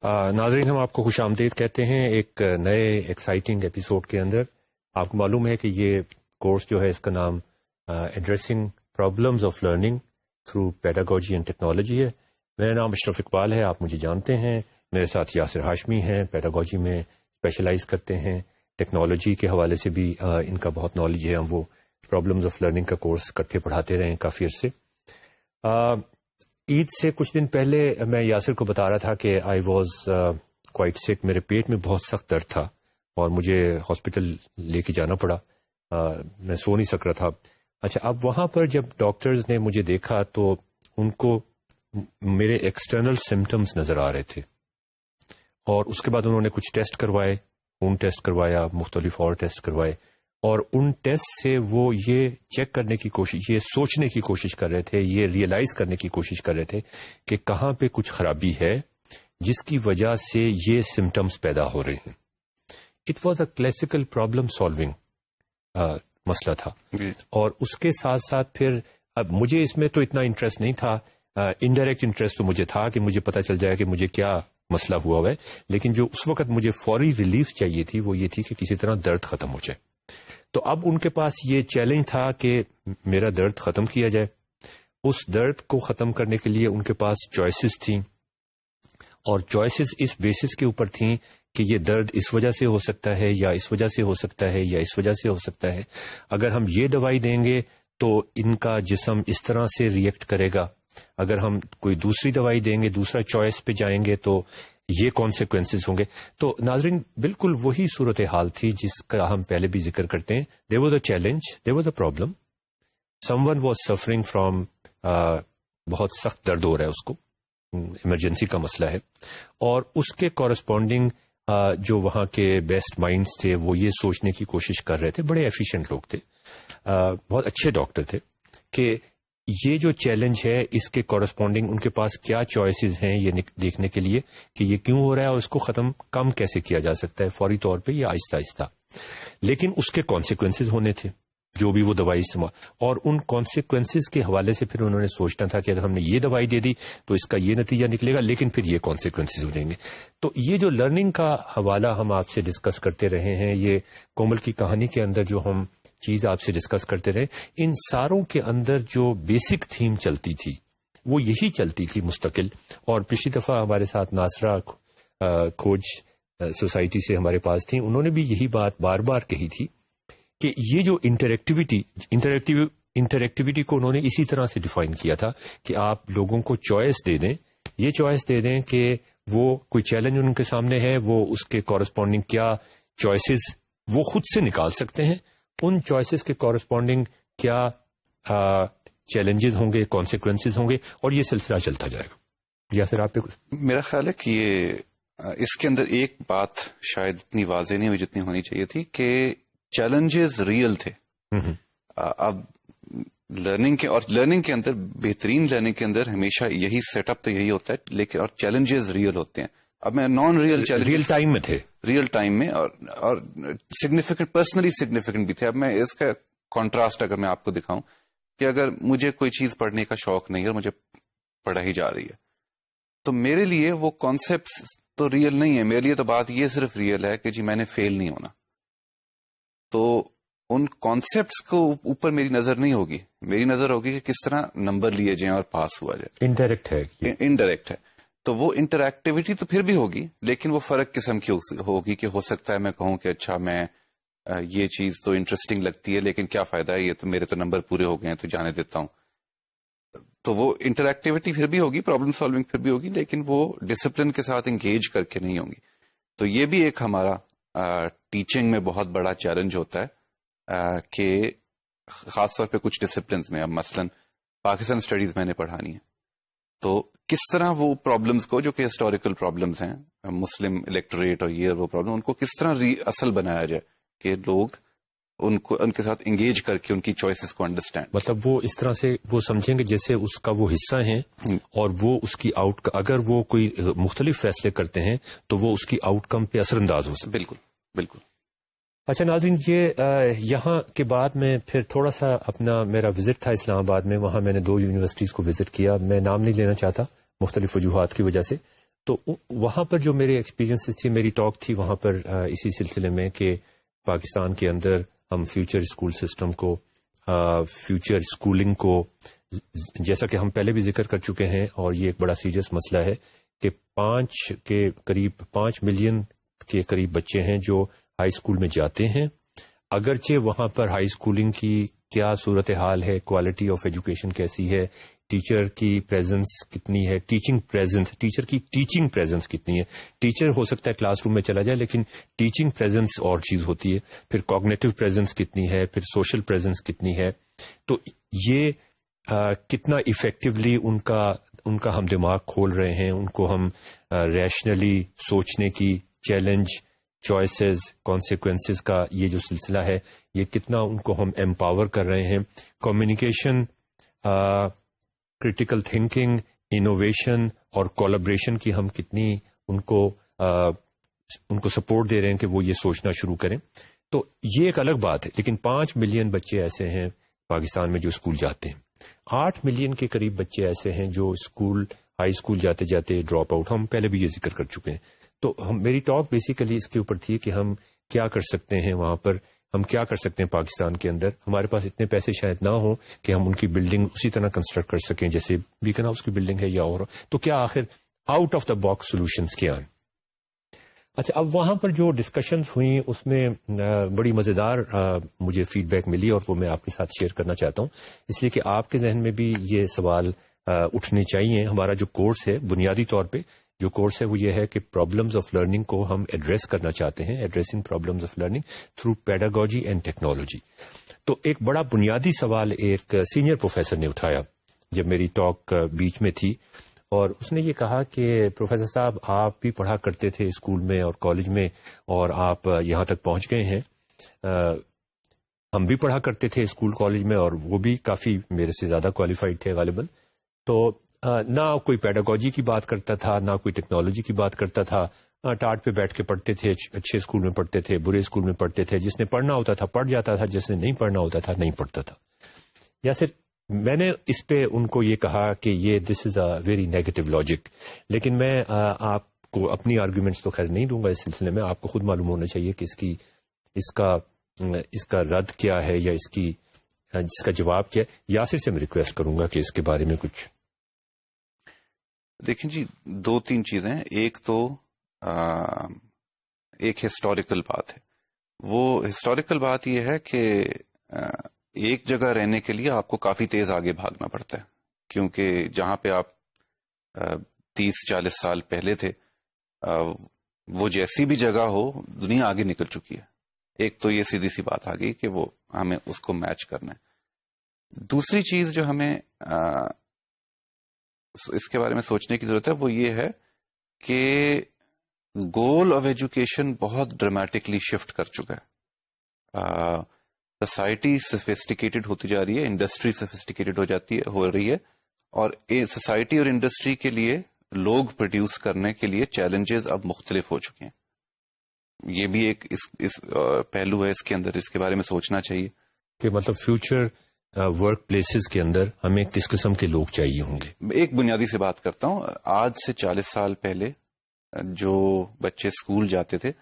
ناظرین، ہم آپ کو خوش آمدید کہتے ہیں ایک نئے ایکسائٹنگ ایپیسوڈ کے اندر. آپ کو معلوم ہے کہ یہ کورس جو ہے اس کا نام addressing problems of learning through pedagogy and technology ہے. میرا نام اشرف اقبال ہے، آپ مجھے جانتے ہیں. میرے ساتھ یاسر ہاشمی ہیں، پیڈاگوجی میں اسپیشلائز کرتے ہیں. ٹیکنالوجی کے حوالے سے بھی ان کا بہت نالج ہے. ہم وہ پرابلمز آف لرننگ کا کورس اکٹھے پڑھاتے رہے ہیں کافی عرصے. عید سے کچھ دن پہلے میں یاسر کو بتا رہا تھا کہ آئی واز کوائٹ سک. میرے پیٹ میں بہت سخت درد تھا اور مجھے ہاسپٹل لے کے جانا پڑا. میں سو نہیں سک رہا تھا. اچھا، اب وہاں پر جب ڈاکٹرز نے مجھے دیکھا تو ان کو میرے ایکسٹرنل سمٹمز نظر آ رہے تھے، اور اس کے بعد انہوں نے کچھ ٹیسٹ کروائے، خون ٹیسٹ کروایا، مختلف اور ٹیسٹ کروائے، اور ان ٹیسٹ سے وہ یہ چیک کرنے کی کوشش، یہ سوچنے کی کوشش کر رہے تھے، یہ ریئلائز کرنے کی کوشش کر رہے تھے کہ کہاں پہ کچھ خرابی ہے جس کی وجہ سے یہ سمٹمز پیدا ہو رہے ہیں. It was a classical problem solving مسئلہ تھا. اور اس کے ساتھ ساتھ پھر اب مجھے اس میں تو اتنا انٹرسٹ نہیں تھا. انڈائریکٹ انٹرسٹ تو مجھے تھا کہ مجھے پتہ چل جائے کہ مجھے کیا مسئلہ ہوا ہوا ہے، لیکن جو اس وقت مجھے فوری ریلیف چاہیے تھی وہ یہ تھی کہ کسی طرح درد ختم ہو جائے. تو اب ان کے پاس یہ چیلنج تھا کہ میرا درد ختم کیا جائے. اس درد کو ختم کرنے کے لیے ان کے پاس چوائسز تھیں، اور چوائسز اس بیسس کے اوپر تھیں کہ یہ درد اس وجہ سے ہو سکتا ہے، یا اس وجہ سے ہو سکتا ہے، یا اس وجہ سے ہو سکتا ہے. اگر ہم یہ دوائی دیں گے تو ان کا جسم اس طرح سے ریئیکٹ کرے گا. اگر ہم کوئی دوسری دوائی دیں گے، دوسرا چوائس پہ جائیں گے تو یہ کانسیکوینسز ہوں گے. تو ناظرین، بالکل وہی صورتحال تھی جس کا ہم پہلے بھی ذکر کرتے ہیں. There was a challenge, there was a problem. Some one was suffering from, بہت سخت درد ہو رہا ہے اس کو، ایمرجنسی کا مسئلہ ہے، اور اس کے کورسپونڈنگ جو وہاں کے بیسٹ مائنڈز تھے وہ یہ سوچنے کی کوشش کر رہے تھے. بڑے ایفیشینٹ لوگ تھے، بہت اچھے ڈاکٹر تھے، کہ یہ جو چیلنج ہے اس کے کورسپونڈنگ ان کے پاس کیا چوائسیز ہیں یہ دیکھنے کے لیے کہ یہ کیوں ہو رہا ہے اور اس کو کم کیسے کیا جا سکتا ہے، فوری طور پہ یا آہستہ آہستہ. لیکن اس کے کانسیکوینسز ہونے تھے جو بھی وہ دوائی استعمال، اور ان کانسیکوینسز کے حوالے سے پھر انہوں نے سوچنا تھا کہ اگر ہم نے یہ دوائی دے دی تو اس کا یہ نتیجہ نکلے گا، لیکن پھر یہ کانسیکوینسز ہو جائیں گے. تو یہ جو لرننگ کا حوالہ ہم آپ سے ڈسکس کرتے رہے ہیں، یہ کومل کی کہانی کے اندر جو ہم چیز آپ سے ڈسکس کرتے رہے، ان ساروں کے اندر جو بیسک تھیم چلتی تھی وہ یہی چلتی تھی مستقل. اور پچھلی دفعہ ہمارے ساتھ ناصرہ کھوج سوسائٹی سے ہمارے پاس تھیں، انہوں نے بھی یہی بات بار بار کہی تھی کہ یہ جو انٹریکٹیویٹی کو انہوں نے اسی طرح سے ڈیفائن کیا تھا کہ آپ لوگوں کو چوائس دے دیں، یہ چوائس دے دیں کہ وہ کوئی چیلنج ان کے سامنے ہے، وہ اس کے کورسپونڈنگ کیا چوائسیز وہ خود سے نکال سکتے ہیں، ان چوائسیز کے کورسپونڈنگ کیا چیلنجز ہوں گے، کانسیکوینسز ہوں گے، اور یہ سلسلہ چلتا جائے گا. یا پھر آپ پہ میرا خیال ہے کہ اس کے اندر ایک بات شاید اتنی واضح نہیں ہوئی جتنی ہونی چاہیے تھی کہ چیلنجز ریئل تھے. اب لرننگ کے اندر، بہترین لرننگ کے اندر ہمیشہ یہی سیٹ اپ تو یہی ہوتا ہے، لیکن اور چیلنجز ریئل ہوتے ہیں. اب میں non real challenge real time میں تھے، ریئل ٹائم میں، اور سگنیفیکنٹ، پرسنلی سگنیفیکنٹ بھی تھے. اب میں اس کا کانٹراسٹ اگر میں آپ کو دکھاؤں کہ اگر مجھے کوئی چیز پڑھنے کا شوق نہیں ہے اور مجھے پڑھائی جا رہی ہے، تو میرے لیے وہ کانسیپٹس تو ریئل نہیں ہے. میرے لیے تو بات یہ صرف ریئل ہے کہ جی میں نے فیل نہیں ہونا. تو ان کانسیپٹس کو اوپر میری نظر نہیں ہوگی، میری نظر ہوگی کہ کس طرح نمبر لیے جائیں اور پاس ہوا جائے. انڈائریکٹ ہے. تو وہ انٹریکٹیویٹی تو پھر بھی ہوگی، لیکن وہ فرق قسم کی ہوگی کہ ہو سکتا ہے میں کہوں کہ اچھا میں یہ چیز تو انٹرسٹنگ لگتی ہے، لیکن کیا فائدہ ہے، یہ تو میرے تو نمبر پورے ہو گئے ہیں تو جانے دیتا ہوں. تو وہ انٹریکٹیویٹی پھر بھی ہوگی، پرابلم سالونگ پھر بھی ہوگی، لیکن وہ ڈسپلن کے ساتھ انگیج کر کے نہیں ہوں گی. تو یہ بھی ایک ہمارا ٹیچنگ میں بہت بڑا چیلنج ہوتا ہے کہ خاص طور پہ کچھ ڈسپلنز میں، اب مثلا پاکستان اسٹڈیز میں نے پڑھانی ہے، تو کس طرح وہ پرابلمز کو جو کہ ہسٹوریکل پرابلمز ہیں، مسلم الیکٹوریٹ اور یہ وہ پرابلم، ان کو کس طرح اصل بنایا جائے کہ لوگ ان کے ساتھ انگیج کر کے ان کی چوائسز کو انڈرسٹینڈ، مطلب وہ اس طرح سے وہ سمجھیں گے جیسے اس کا وہ حصہ ہیں، اور وہ اس کی اگر وہ کوئی مختلف فیصلے کرتے ہیں تو وہ اس کی آؤٹ کم پہ اثر انداز ہو سکے. بالکل بالکل. اچھا ناظرین، یہ یہاں کے بعد میں پھر تھوڑا سا میرا وزٹ تھا اسلام آباد میں، وہاں میں نے 2 یونیورسٹیز کو وزٹ کیا. میں نام نہیں لینا چاہتا مختلف وجوہات کی وجہ سے. تو وہاں پر جو میرے ایکسپیرینسز تھے، میری ٹاک تھی وہاں پر اسی سلسلے میں کہ پاکستان کے اندر ہم فیوچر اسکول سسٹم کو، فیوچر اسکولنگ کو، جیسا کہ ہم پہلے بھی ذکر کر چکے ہیں اور یہ ایک بڑا سیریس مسئلہ ہے کہ 5 ملین کے قریب بچے ہیں جو ہائی اسکول میں جاتے ہیں، اگرچہ وہاں پر ہائی اسکولنگ کی کیا صورتحال ہے، کوالٹی آف ایجوکیشن کیسی ہے، ٹیچر کی پریزنس کتنی ہے، ٹیچر کی ٹیچنگ پریزنس کتنی ہے. ٹیچر ہو سکتا ہے کلاس روم میں چلا جائے لیکن ٹیچنگ پریزنس اور چیز ہوتی ہے، پھر کوگنیٹو پریزنس کتنی ہے، پھر سوشل پریزنس کتنی ہے. تو یہ کتنا ایفیکٹولی ان کا ہم دماغ کھول رہے ہیں، ان کو ہم ریشنلی سوچنے کی، چیلنج، چوائسز، کانسیکوینسز کا یہ جو سلسلہ ہے یہ کتنا ان کو ہم ایمپاور کر رہے ہیں. کمیونیکیشن، کریٹیکل تھنکنگ، انوویشن اور کولیبریشن کی ہم کتنی ان کو سپورٹ دے رہے ہیں کہ وہ یہ سوچنا شروع کریں. تو یہ ایک الگ بات ہے، لیکن 5 ملین بچے ایسے ہیں پاکستان میں جو اسکول جاتے ہیں. 8 ملین کے قریب بچے ایسے ہیں جو ہائی اسکول جاتے جاتے ڈراپ آؤٹ. ہم پہلے بھی یہ ذکر کر چکے ہیں. تو میری ٹاک بیسیکلی اس کے اوپر تھی کہ ہم کیا کر سکتے ہیں وہاں پر، ہم کیا کر سکتے ہیں پاکستان کے اندر. ہمارے پاس اتنے پیسے شاید نہ ہوں کہ ہم ان کی بلڈنگ اسی طرح کنسٹرکٹ کر سکیں جیسے بیکن ہاؤس کی بلڈنگ ہے یا اور. تو کیا آخر out of the box solutions کیا ہیں؟ اچھا، اب وہاں پر جو ڈسکشنز ہوئیں اس میں بڑی مزیدار مجھے فیڈ بیک ملی اور وہ میں آپ کے ساتھ شیئر کرنا چاہتا ہوں، اس لیے کہ آپ کے ذہن میں بھی یہ سوال اٹھنے چاہیے. ہمارا جو کورس ہے، بنیادی طور پہ جو کورس ہے وہ یہ ہے کہ پرابلمز آف لرننگ کو ہم ایڈریس کرنا چاہتے ہیں، addressing problems of learning through pedagogy and technology. تو ایک بڑا بنیادی سوال ایک سینئر پروفیسر نے اٹھایا جب میری ٹاک بیچ میں تھی، اور اس نے یہ کہا کہ پروفیسر صاحب آپ بھی پڑھا کرتے تھے اسکول میں اور کالج میں اور آپ یہاں تک پہنچ گئے ہیں. ہم بھی پڑھا کرتے تھے اسکول کالج میں اور وہ بھی کافی میرے سے زیادہ کوالیفائڈ تھے غالباً. تو نہ کوئی پیڈاگوجی کی بات کرتا تھا، نہ کوئی ٹیکنالوجی کی بات کرتا تھا. ٹاٹ پہ بیٹھ کے پڑھتے تھے، اچھے اسکول میں پڑھتے تھے، برے اسکول میں پڑھتے تھے. جس نے پڑھنا ہوتا تھا پڑھ جاتا تھا، جس نے نہیں پڑھنا ہوتا تھا نہیں پڑھتا تھا. یا صرف میں نے اس پہ ان کو یہ کہا کہ یہ دس از اے ویری نیگیٹو لاجک. لیکن میں آپ کو اپنی آرگیومنٹس تو خیر نہیں دوں گا اس سلسلے میں، آپ کو خود معلوم ہونا چاہیے کہ اس کا رد کیا ہے یا اس کا جواب کیا ہے. یاسر سے میں ریکویسٹ کروں گا کہ اس کے بارے میں کچھ. دیکھیں جی، 2-3 چیزیں. ایک تو ایک ہسٹوریکل بات ہے. وہ ہسٹوریکل بات یہ ہے کہ ایک جگہ رہنے کے لیے آپ کو کافی تیز آگے بھاگنا پڑتا ہے، کیونکہ جہاں پہ آپ 30-40 سال پہلے تھے وہ جیسی بھی جگہ ہو دنیا آگے نکل چکی ہے. ایک تو یہ سیدھی سی بات آ گئی کہ وہ ہمیں اس کو میچ کرنا ہے. دوسری چیز جو ہمیں اس کے بارے میں سوچنے کی ضرورت ہے وہ یہ ہے کہ گول آف ایجوکیشن بہت ڈرامیٹکلی شفٹ کر چکا ہے. سوسائٹی سفسٹیکیٹڈ ہوتی جا رہی ہے، انڈسٹری سفسٹیکیٹڈ ہو رہی ہے، اور سوسائٹی اور انڈسٹری کے لیے لوگ پروڈیوس کرنے کے لیے چیلنجز اب مختلف ہو چکے ہیں. یہ بھی ایک اس پہلو ہے اس کے اندر، اس کے بارے میں سوچنا چاہیے کہ مطلب فیوچر ورک پلیسز کے اندر ہمیں کس قسم کے لوگ چاہیے ہوں گے. ایک بنیادی سے بات کرتا ہوں. آج سے 40 سال پہلے جو بچے اسکول جاتے تھے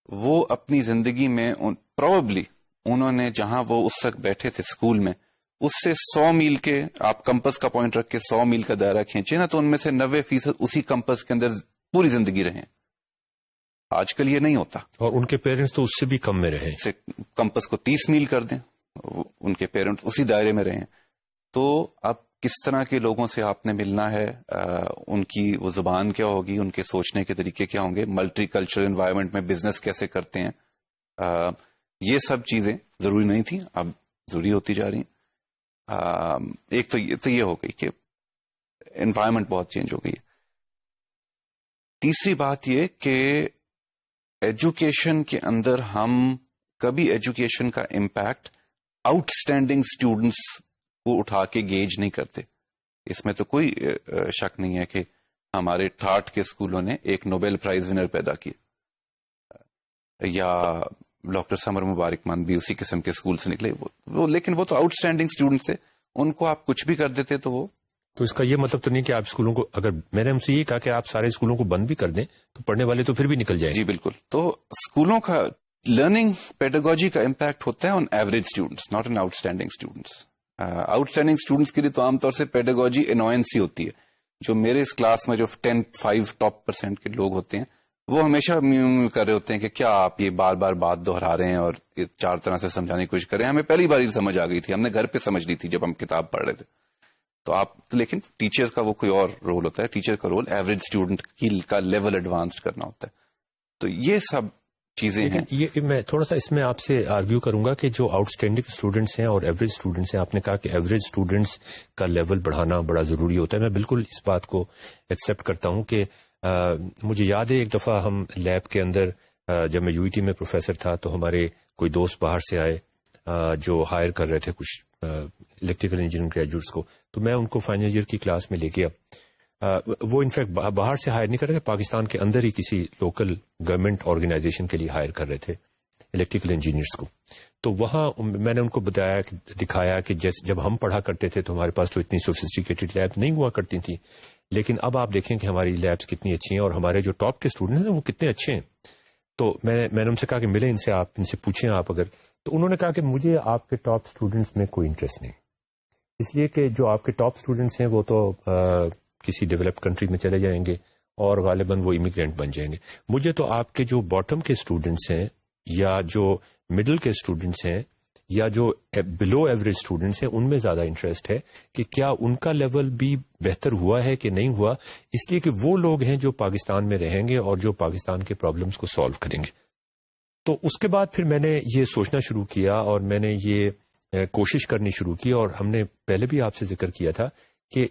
وہ اپنی زندگی میں پروبیبلی انہوں نے جہاں وہ اس وقت بیٹھے تھے اسکول میں اس سے 100 میل کے آپ کمپس کا پوائنٹ رکھ کے 100 میل کا دائرہ کھینچے نا، تو ان میں سے 90% اسی کمپس کے اندر پوری زندگی رہے. آج کل یہ نہیں ہوتا، اور ان کے پیرنٹس تو اس سے بھی کم میں رہے. کمپس کو 30 میل کر دیں، ان کے پیرنٹس اسی دائرے میں رہے. تو اب کس طرح کے لوگوں سے آپ نے ملنا ہے، ان کی وہ زبان کیا ہوگی، ان کے سوچنے کے طریقے کیا ہوں گے، ملٹی کلچرل انوائرمنٹ میں بزنس کیسے کرتے ہیں، یہ سب چیزیں ضروری نہیں تھیں، اب ضروری ہوتی جا رہی ہیں. ایک تو یہ ہو گئی کہ انوائرمنٹ بہت چینج ہو گئی ہے. تیسری بات یہ کہ ایجوکیشن کے اندر ہم کبھی ایجوکیشن کا امپیکٹ آؤٹ اسٹینڈنگ اسٹوڈنٹس کو اٹھا کے گیج نہیں کرتے. اس میں تو کوئی شک نہیں ہے کہ ہمارے ٹھاٹ کے اسکولوں نے ایک نوبیل پرائز ونر پیدا کیے، یا ڈاکٹر سمر مبارک مان بھی اسی قسم کے اسکول سے نکلے. لیکن وہ تو آؤٹ اسٹینڈنگ اسٹوڈنٹس تھے، ان کو آپ کچھ بھی کر دیتے تو وہ تو اس کا یہ مطلب تو نہیں کہ آپ اسکولوں کو، اگر میں نے ہم سے یہ کہا کہ آپ سارے اسکولوں کو بند بھی کر دیں تو پڑھنے والے تو پھر بھی نکل جائیں. جی بالکل. تو اسکولوں کا لرننگ پیڈاگوجی کا امپیکٹ ہوتا ہے on average students, not in out standing students. Out standing students کے لیے تو عام طور سے پیڈاگوجی انوائنس ہی ہوتی ہے. جو میرے اس کلاس میں جو 10-5 ٹاپ% کے لوگ ہوتے ہیں وہ ہمیشہ میو کر رہے ہوتے ہیں کہ کیا آپ یہ بار بار بات دہرا رہے ہیں اور یہ 4 طرح سے سمجھانے کی کوشش کر رہے ہیں. ہمیں پہلی بار ہی سمجھ آ گئی تھی، ہم نے گھر پہ سمجھ لی تھی جب ہم کتاب پڑھ رہے تھے. تو آپ لیکن ٹیچر کا وہ کوئی اور رول ہوتا ہے. ٹیچر کا رول ایوریج اسٹوڈنٹ کا لیول ایڈوانس کرنا ہوتا ہے. تو یہ سب چیزیں ہیں. یہ میں تھوڑا سا اس میں آپ سے آرگیو کروں گا کہ جو آؤٹ اسٹینڈنگ اسٹوڈنٹس ہیں اور ایوریج اسٹوڈنٹس ہیں، آپ نے کہا کہ ایوریج اسٹوڈنٹس کا لیول بڑھانا بڑا ضروری ہوتا ہے. میں بالکل اس بات کو ایکسیپٹ کرتا ہوں کہ مجھے یاد ہے ایک دفعہ ہم لیب کے اندر جب میں UET میں پروفیسر تھا تو ہمارے کوئی دوست باہر سے آئے جو ہائر کر رہے تھے کچھ الیکٹریکل انجینئرنگ گریجویٹس کو. تو میں ان کو فائنل ایئر کی کلاس میں لے گیا. وہ انفیکٹ باہر سے ہائر نہیں کر رہے تھے، پاکستان کے اندر ہی کسی لوکل گورنمنٹ آرگنائزیشن کے لیے ہائر کر رہے تھے الیکٹریکل انجینئرس کو. تو وہاں میں نے ان کو بتایا دکھایا کہ جب ہم پڑھا کرتے تھے تو ہمارے پاس تو اتنی سوفسٹیکیٹڈ لیب نہیں ہوا کرتی تھیں، لیکن اب آپ دیکھیں کہ ہماری لیبس کتنی اچھی ہیں اور ہمارے جو ٹاپ کے اسٹوڈنٹس ہیں وہ کتنے اچھے ہیں. تو میں نے ان سے کہا کہ ملیں ان سے، آپ ان سے پوچھیں آپ اگر. تو انہوں نے کہا کہ مجھے آپ کے ٹاپ اسٹوڈنٹس میں کوئی انٹرسٹ نہیں، اس لیے کہ جو آپ کے ٹاپ اسٹوڈنٹس ہیں وہ تو کسی ڈیولپڈ کنٹری میں چلے جائیں گے اور غالباً وہ امیگرینٹ بن جائیں گے. مجھے تو آپ کے جو باٹم کے اسٹوڈنٹس ہیں یا جو مڈل کے اسٹوڈنٹس ہیں یا جو بلو ایوریج اسٹوڈنٹس ہیں ان میں زیادہ انٹرسٹ ہے کہ کیا ان کا لیول بھی بہتر ہوا ہے کہ نہیں ہوا، اس لیے کہ وہ لوگ ہیں جو پاکستان میں رہیں گے اور جو پاکستان کے پرابلمس کو سالو کریں گے. تو اس کے بعد پھر میں نے یہ سوچنا شروع کیا اور میں نے یہ کوشش کرنی شروع کی، اور ہم نے پہلے بھی آپ سے ذکر کیا تھا کہ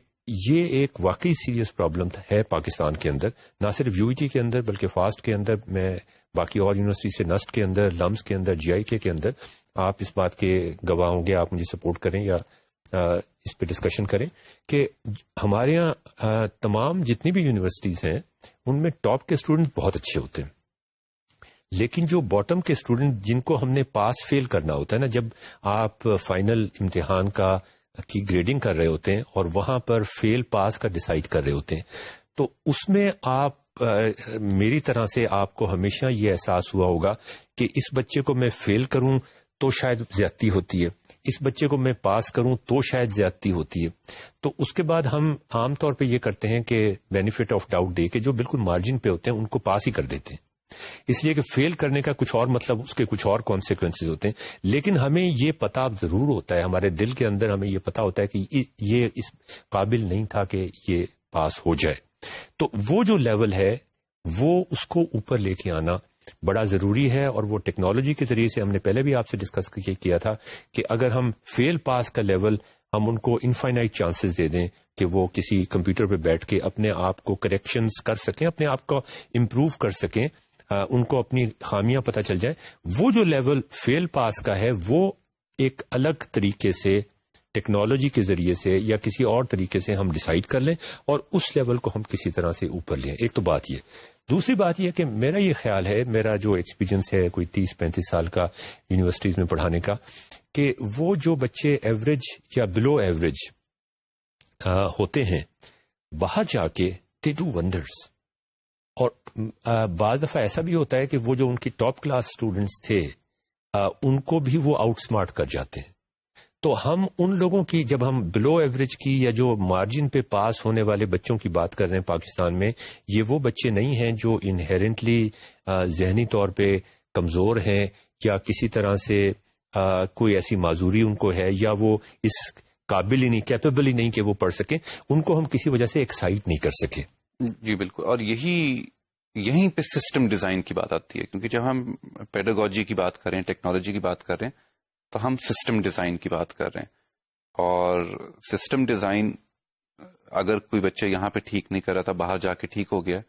یہ ایک واقعی سیریس پرابلم ہے پاکستان کے اندر، نہ صرف UET کے اندر بلکہ فاسٹ کے اندر، میں باقی اور یونیورسٹی سے نسٹ کے اندر، لمس کے اندر، GIK کے اندر، آپ اس بات کے گواہ ہوں گے، آپ مجھے سپورٹ کریں یا اس پہ ڈسکشن کریں کہ ہمارے یہاں تمام جتنی بھی یونیورسٹیز ہیں ان میں ٹاپ کے اسٹوڈنٹ بہت اچھے ہوتے ہیں، لیکن جو باٹم کے اسٹوڈنٹ جن کو ہم نے پاس فیل کرنا ہوتا ہے نا، جب آپ فائنل امتحان کی گریڈنگ کر رہے ہوتے ہیں اور وہاں پر فیل پاس کا ڈیسائیڈ کر رہے ہوتے ہیں، تو اس میں آپ میری طرح سے آپ کو ہمیشہ یہ احساس ہوا ہوگا کہ اس بچے کو میں فیل کروں تو شاید زیادتی ہوتی ہے، اس بچے کو میں پاس کروں تو شاید زیادتی ہوتی ہے. تو اس کے بعد ہم عام طور پہ یہ کرتے ہیں کہ بینیفٹ آف ڈاؤٹ دے کے جو بالکل مارجن پہ ہوتے ہیں ان کو پاس ہی کر دیتے ہیں، اس لیے کہ فیل کرنے کا کچھ اور مطلب، اس کے کچھ اور کانسیکوینسز ہوتے ہیں. لیکن ہمیں یہ پتہ ضرور ہوتا ہے، ہمارے دل کے اندر ہمیں یہ پتہ ہوتا ہے کہ یہ اس قابل نہیں تھا کہ یہ پاس ہو جائے. تو وہ جو لیول ہے وہ اس کو اوپر لے کے آنا بڑا ضروری ہے، اور وہ ٹیکنالوجی کے ذریعے سے ہم نے پہلے بھی آپ سے ڈسکس کیا تھا کہ اگر ہم فیل پاس کا لیول ہم ان کو انفائنائٹ چانسز دے دیں کہ وہ کسی کمپیوٹر پہ بیٹھ کے اپنے آپ کو کریکشنز کر سکیں، اپنے آپ کو امپروو کر سکیں، ان کو اپنی خامیاں پتہ چل جائیں، وہ جو لیول فیل پاس کا ہے وہ ایک الگ طریقے سے ٹیکنالوجی کے ذریعے سے یا کسی اور طریقے سے ہم ڈیسائیڈ کر لیں اور اس لیول کو ہم کسی طرح سے اوپر لیں. ایک تو بات یہ. دوسری بات یہ کہ میرا یہ خیال ہے، میرا جو ایکسپیرینس ہے کوئی 30-35 سال کا یونیورسٹیز میں پڑھانے کا، کہ وہ جو بچے ایوریج یا بلو ایوریج ہوتے ہیں باہر جا کے دے ڈو ونڈرز. اور بعض دفعہ ایسا بھی ہوتا ہے کہ وہ جو ان کی ٹاپ کلاس اسٹوڈنٹس تھے ان کو بھی وہ آؤٹ اسمارٹ کر جاتے ہیں. تو ہم ان لوگوں کی، جب ہم بلو ایوریج کی یا جو مارجن پہ پاس ہونے والے بچوں کی بات کر رہے ہیں پاکستان میں، یہ وہ بچے نہیں ہیں جو انہیرنٹلی ذہنی طور پہ کمزور ہیں یا کسی طرح سے کوئی ایسی معذوری ان کو ہے یا وہ اس قابل ہی نہیں، کیپیبل ہی نہیں کہ وہ پڑھ سکیں، ان کو ہم کسی وجہ سے ایکسائٹ نہیں کر سکے. جی بالکل. اور یہیں پہ سسٹم ڈیزائن کی بات آتی ہے، کیونکہ جب ہم پیڈاگوجی کی بات کریں، ٹیکنالوجی کی بات کر رہے ہیں، تو ہم سسٹم ڈیزائن کی بات کر رہے ہیں. اور سسٹم ڈیزائن اگر کوئی بچہ یہاں پہ ٹھیک نہیں کر رہا تھا، باہر جا کے ٹھیک ہو گیا،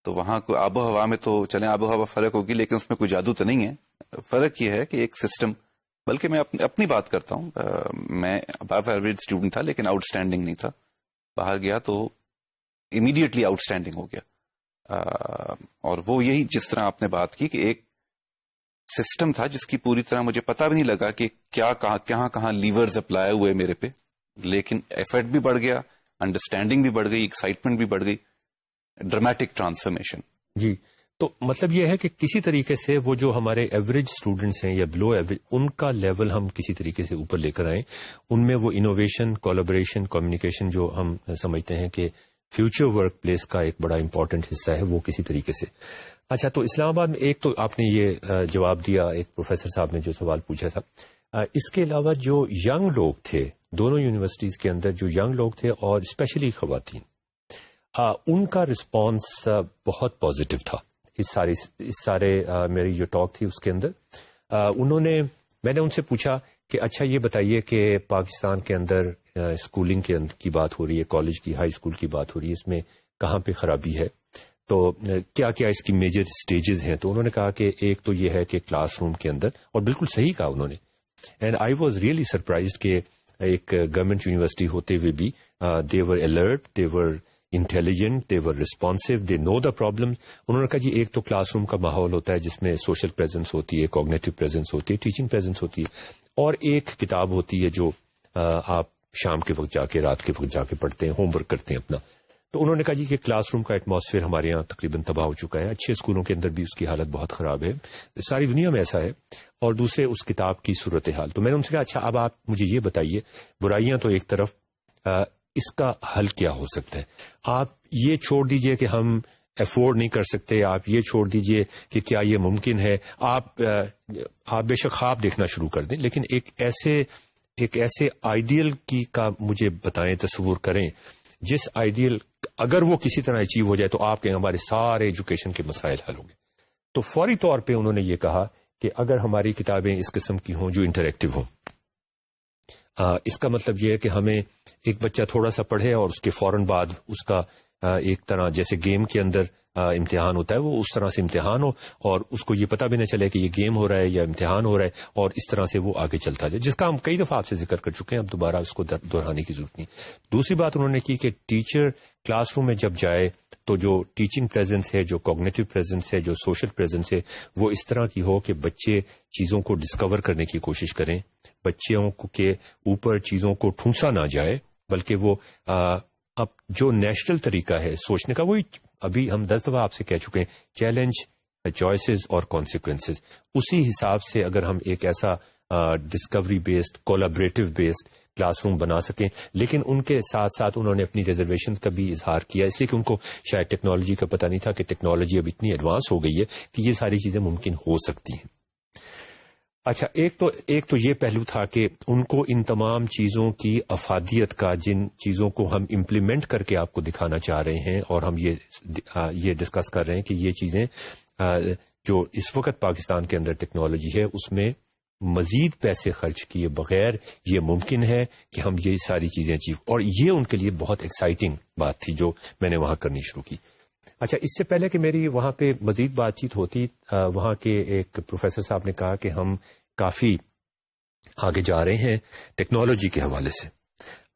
تو وہاں کوئی آب و ہوا میں تو چلیں آب و ہوا فرق ہوگی، لیکن اس میں کوئی جادو تو نہیں ہے. فرق یہ ہے کہ ایک سسٹم، بلکہ میں اپنی بات کرتا ہوں، میں ابو ایوریج اسٹوڈنٹ تھا لیکن آؤٹ اسٹینڈنگ نہیں تھا. باہر گیا تو امیڈیٹلی آؤٹ اسٹینڈنگ ہو گیا. اور وہ یہی جس طرح آپ نے بات کی کہ ایک سسٹم تھا جس کی پوری طرح مجھے پتہ بھی نہیں لگا کہ کہاں لیورز اپلائی ہوئے میرے پہ، لیکن ایفرٹ بھی بڑھ گیا، انڈرسٹینڈنگ بھی بڑھ گئی, ایکسائٹمنٹ بھی بڑھ گئی, ڈرامیٹک ٹرانسفارمیشن. جی, تو مطلب یہ ہے کہ کسی طریقے سے وہ جو ہمارے ایوریج اسٹوڈنٹس ہیں یا بلو ایوریج, ان کا لیول ہم کسی طریقے سے اوپر لے کر آئیں, ان میں وہ انوویشن, کولیبریشن, کمیونیکیشن جو ہم سمجھتے ہیں کہ فیوچر ورک پلیس کا ایک بڑا امپورٹنٹ حصہ ہے, وہ کسی طریقے سے. اچھا, تو اسلام آباد میں ایک تو آپ نے یہ جواب دیا, ایک پروفیسر صاحب نے جو سوال پوچھا تھا. اس کے علاوہ جو ینگ لوگ تھے دونوں یونیورسٹیز کے اندر, جو ینگ لوگ تھے اور اسپیشلی خواتین, ان کا رسپانس بہت پازیٹو تھا اس سارے میری جو ٹاک تھی اس کے اندر. میں نے ان سے پوچھا کہ اچھا یہ بتائیے کہ پاکستان کے اندر اسکولنگ کی بات ہو رہی ہے, کالج کی, ہائی اسکول کی بات ہو رہی ہے, اس میں کہاں پہ خرابی ہے, تو کیا کیا اس کی میجر سٹیجز ہیں. تو انہوں نے کہا کہ ایک تو یہ ہے کہ کلاس روم کے اندر, اور بالکل صحیح کہا انہوں نے, and I was really surprised کہ ایک گورنمنٹ یونیورسٹی ہوتے ہوئے بھی they were alert, they were intelligent, they were responsive, they know the problem. انہوں نے کہا جی ایک تو کلاس روم کا ماحول ہوتا ہے جس میں سوشل پریزنس ہوتی ہے, کوگنیٹو پریزنس ہوتی ہے, ٹیچنگ پریزنس ہوتی ہے, اور ایک کتاب ہوتی ہے جو آپ شام کے وقت جا کے, رات کے وقت جا کے پڑھتے ہیں, ہوم ورک کرتے ہیں اپنا. تو انہوں نے کہا جی کہ کلاس روم کا ایٹماسفیئر ہمارے یہاں تقریباً تباہ ہو چکا ہے, اچھے اسکولوں کے اندر بھی اس کی حالت بہت خراب ہے, ساری دنیا میں ایسا ہے. اور دوسرے اس کتاب کی صورتحال. تو میں نے ان سے کہا اچھا اب آپ مجھے یہ بتائیے, برائیاں تو ایک طرف, اس کا حل کیا ہو سکتا ہے. آپ یہ چھوڑ دیجئے کہ ہم افورڈ نہیں کر سکتے, آپ یہ چھوڑ دیجئے کہ کیا یہ ممکن ہے, آپ بے شک خواب دیکھنا شروع کر دیں, لیکن ایک ایسے آئیڈیل کا مجھے بتائیں, تصور کریں جس آئیڈیل اگر وہ کسی طرح اچیو ہو جائے تو آپ کے ہمارے سارے ایجوکیشن کے مسائل حل ہوں گے. تو فوری طور پہ انہوں نے یہ کہا کہ اگر ہماری کتابیں اس قسم کی ہوں جو انٹریکٹیو ہوں, اس کا مطلب یہ ہے کہ ہمیں ایک بچہ تھوڑا سا پڑھے اور اس کے فوراً بعد اس کا ایک طرح جیسے گیم کے اندر امتحان ہوتا ہے, وہ اس طرح سے امتحان ہو اور اس کو یہ پتہ بھی نہ چلے کہ یہ گیم ہو رہا ہے یا امتحان ہو رہا ہے, اور اس طرح سے وہ آگے چلتا جائے, جس کا ہم کئی دفعہ آپ سے ذکر کر چکے ہیں, اب دوبارہ اس کو دہرانے کی ضرورت نہیں. دوسری بات انہوں نے کی کہ ٹیچر کلاس روم میں جب جائے تو جو ٹیچنگ پریزنس ہے, جو کوگنیٹو پریزنس ہے, جو سوشل پریزنس ہے, وہ اس طرح کی ہو کہ بچے چیزوں کو ڈسکور کرنے کی کوشش کریں, بچوں کے اوپر چیزوں کو ٹھونسا نہ جائے, بلکہ وہ اب جو نیچرل طریقہ ہے سوچنے کا, وہی ابھی ہم 10 دفعہ آپ سے کہہ چکے ہیں, چیلنج, چوائسز اور کانسیکوینسز. اسی حساب سے اگر ہم ایک ایسا Discovery based, collaborative based class room بنا سکیں. لیکن ان کے ساتھ ساتھ انہوں نے اپنی ریزرویشن کا بھی اظہار کیا, اس لیے کہ ان کو شاید ٹیکنالوجی کا پتہ نہیں تھا کہ ٹیکنالوجی اب اتنی ایڈوانس ہو گئی ہے کہ یہ ساری چیزیں ممکن ہو سکتی ہیں. اچھا, ایک تو یہ پہلو تھا کہ ان کو ان تمام چیزوں کی افادیت کا, جن چیزوں کو ہم امپلیمنٹ کر کے آپ کو دکھانا چاہ رہے ہیں, اور ہم یہ ڈسکس کر رہے ہیں کہ یہ چیزیں جو اس وقت پاکستان کے اندر ٹیکنالوجی ہے اس میں مزید پیسے خرچ کیے بغیر یہ ممکن ہے کہ ہم یہ ساری چیزیں اچیو, اور یہ ان کے لیے بہت ایکسائٹنگ بات تھی جو میں نے وہاں کرنی شروع کی. اچھا, اس سے پہلے کہ میری وہاں پہ مزید بات چیت ہوتی, وہاں کے ایک پروفیسر صاحب نے کہا کہ ہم کافی آگے جا رہے ہیں ٹیکنالوجی کے حوالے سے.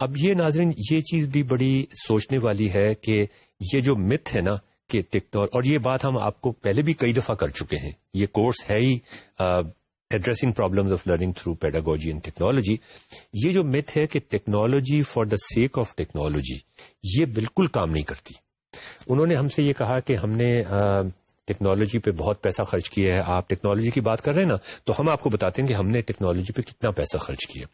اب یہ ناظرین, یہ چیز بھی بڑی سوچنے والی ہے کہ یہ جو مت ہے نا کہ ٹیکنالوجی, اور یہ بات ہم آپ کو پہلے بھی کئی دفعہ کر چکے ہیں, یہ کورس ہے ہی addressing problems of learning through pedagogy and technology. یہ جو مت ہے کہ technology for the sake of technology, یہ بالکل کام نہیں کرتی. انہوں نے ہم سے یہ کہا کہ ہم نے ٹیکنالوجی پہ بہت پیسہ خرچ کیا ہے, آپ ٹیکنالوجی کی بات کر رہے ہیں نا, تو ہم آپ کو بتاتے ہیں کہ ہم نے ٹیکنالوجی پہ کتنا پیسہ خرچ کیا,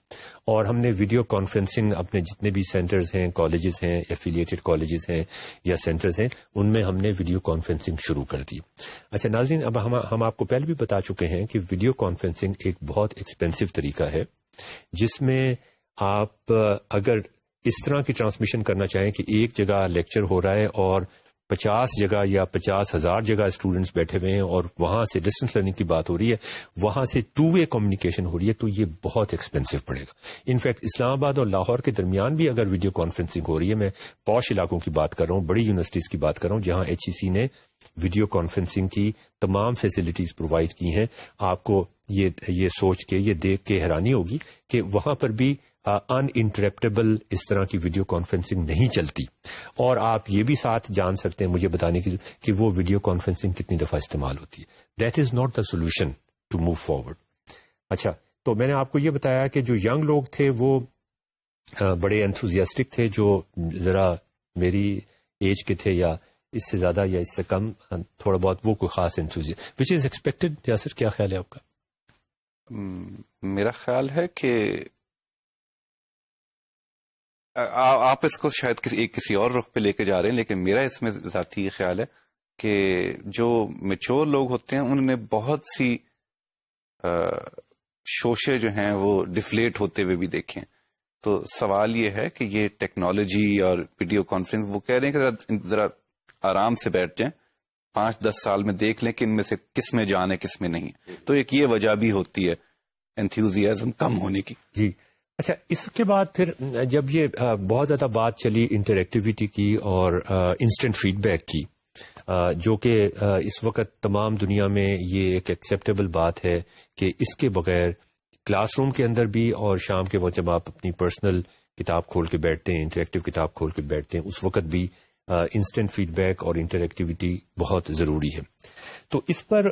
اور ہم نے ویڈیو کانفرنسنگ اپنے جتنے بھی سینٹرز ہیں, کالجز ہیں, ایفیلیٹڈ کالجز ہیں یا سینٹرز ہیں, ان میں ہم نے ویڈیو کانفرنسنگ شروع کر دی. اچھا ناظرین, اب ہم آپ کو پہلے بھی بتا چکے ہیں کہ ویڈیو کانفرنسنگ ایک بہت ایکسپینسو طریقہ ہے, جس میں آپ اگر اس طرح کی ٹرانسمیشن کرنا چاہیں کہ ایک جگہ لیکچر ہو رہا ہے اور 50 جگہ یا 50,000 جگہ اسٹوڈنٹس بیٹھے ہوئے ہیں, اور وہاں سے ڈسٹینس لرننگ کی بات ہو رہی ہے, وہاں سے 2 وے کمیونیکیشن ہو رہی ہے, تو یہ بہت ایکسپینسو پڑے گا. انفیکٹ اسلام آباد اور لاہور کے درمیان بھی اگر ویڈیو کانفرنسنگ ہو رہی ہے, میں پوش علاقوں کی بات کر رہا ہوں, بڑی یونیورسٹیز کی بات کر رہا ہوں جہاں HEC نے ویڈیو کانفرنسنگ کی تمام فیسلٹیز پرووائڈ کی ہیں, آپ کو یہ سوچ کے, یہ دیکھ کے حیرانی ہوگی کہ وہاں پر بھی ان انٹرپٹیبل اس طرح کی ویڈیو کانفرنسنگ نہیں چلتی. اور آپ یہ بھی ساتھ جان سکتے ہیں مجھے بتانے کی کہ وہ ویڈیو کانفرنسنگ کتنی دفعہ استعمال ہوتی ہے. That is not the solution to move forward. اچھا, تو میں نے آپ کو یہ بتایا کہ جو ینگ لوگ تھے وہ بڑے انتھوزیاسٹک تھے جو ذرا میری ایج کے تھے یا اس سے زیادہ یا اس سے کم تھوڑا بہت، وہ کوئی خاص enthusiast which is expected. Yasir کیا خیال ہے آپ کا؟ میرا خیال ہے کہ آپ اس کو شاید کسی اور رخ پہ لے کے جا رہے ہیں، لیکن میرا اس میں ذاتی یہ خیال ہے کہ جو میچور لوگ ہوتے ہیں انہوں نے بہت سی شوشے جو ہیں وہ ڈفلیٹ ہوتے ہوئے بھی دیکھے ہیں. تو سوال یہ ہے کہ یہ ٹیکنالوجی اور ویڈیو کانفرنس، وہ کہہ رہے ہیں کہ ذرا آرام سے بیٹھ جائیں، 5-10 سال میں دیکھ لیں کہ ان میں سے کس میں جان ہے کس میں نہیں ہے. تو ایک یہ وجہ بھی ہوتی ہے انتھیوزیازم کم ہونے کی. جی اچھا، اس کے بعد پھر جب یہ بہت زیادہ بات چلی انٹریکٹیویٹی کی اور انسٹنٹ فیڈ بیک کی، جو کہ اس وقت تمام دنیا میں یہ ایک ایکسیپٹیبل بات ہے کہ اس کے بغیر کلاس روم کے اندر بھی اور شام کے وقت جب آپ اپنی پرسنل کتاب کھول کے بیٹھتے ہیں، انٹریکٹیو کتاب کھول کے بیٹھتے ہیں، اس وقت بھی انسٹنٹ فیڈ بیک اور انٹریکٹیویٹی بہت ضروری ہے. تو اس پر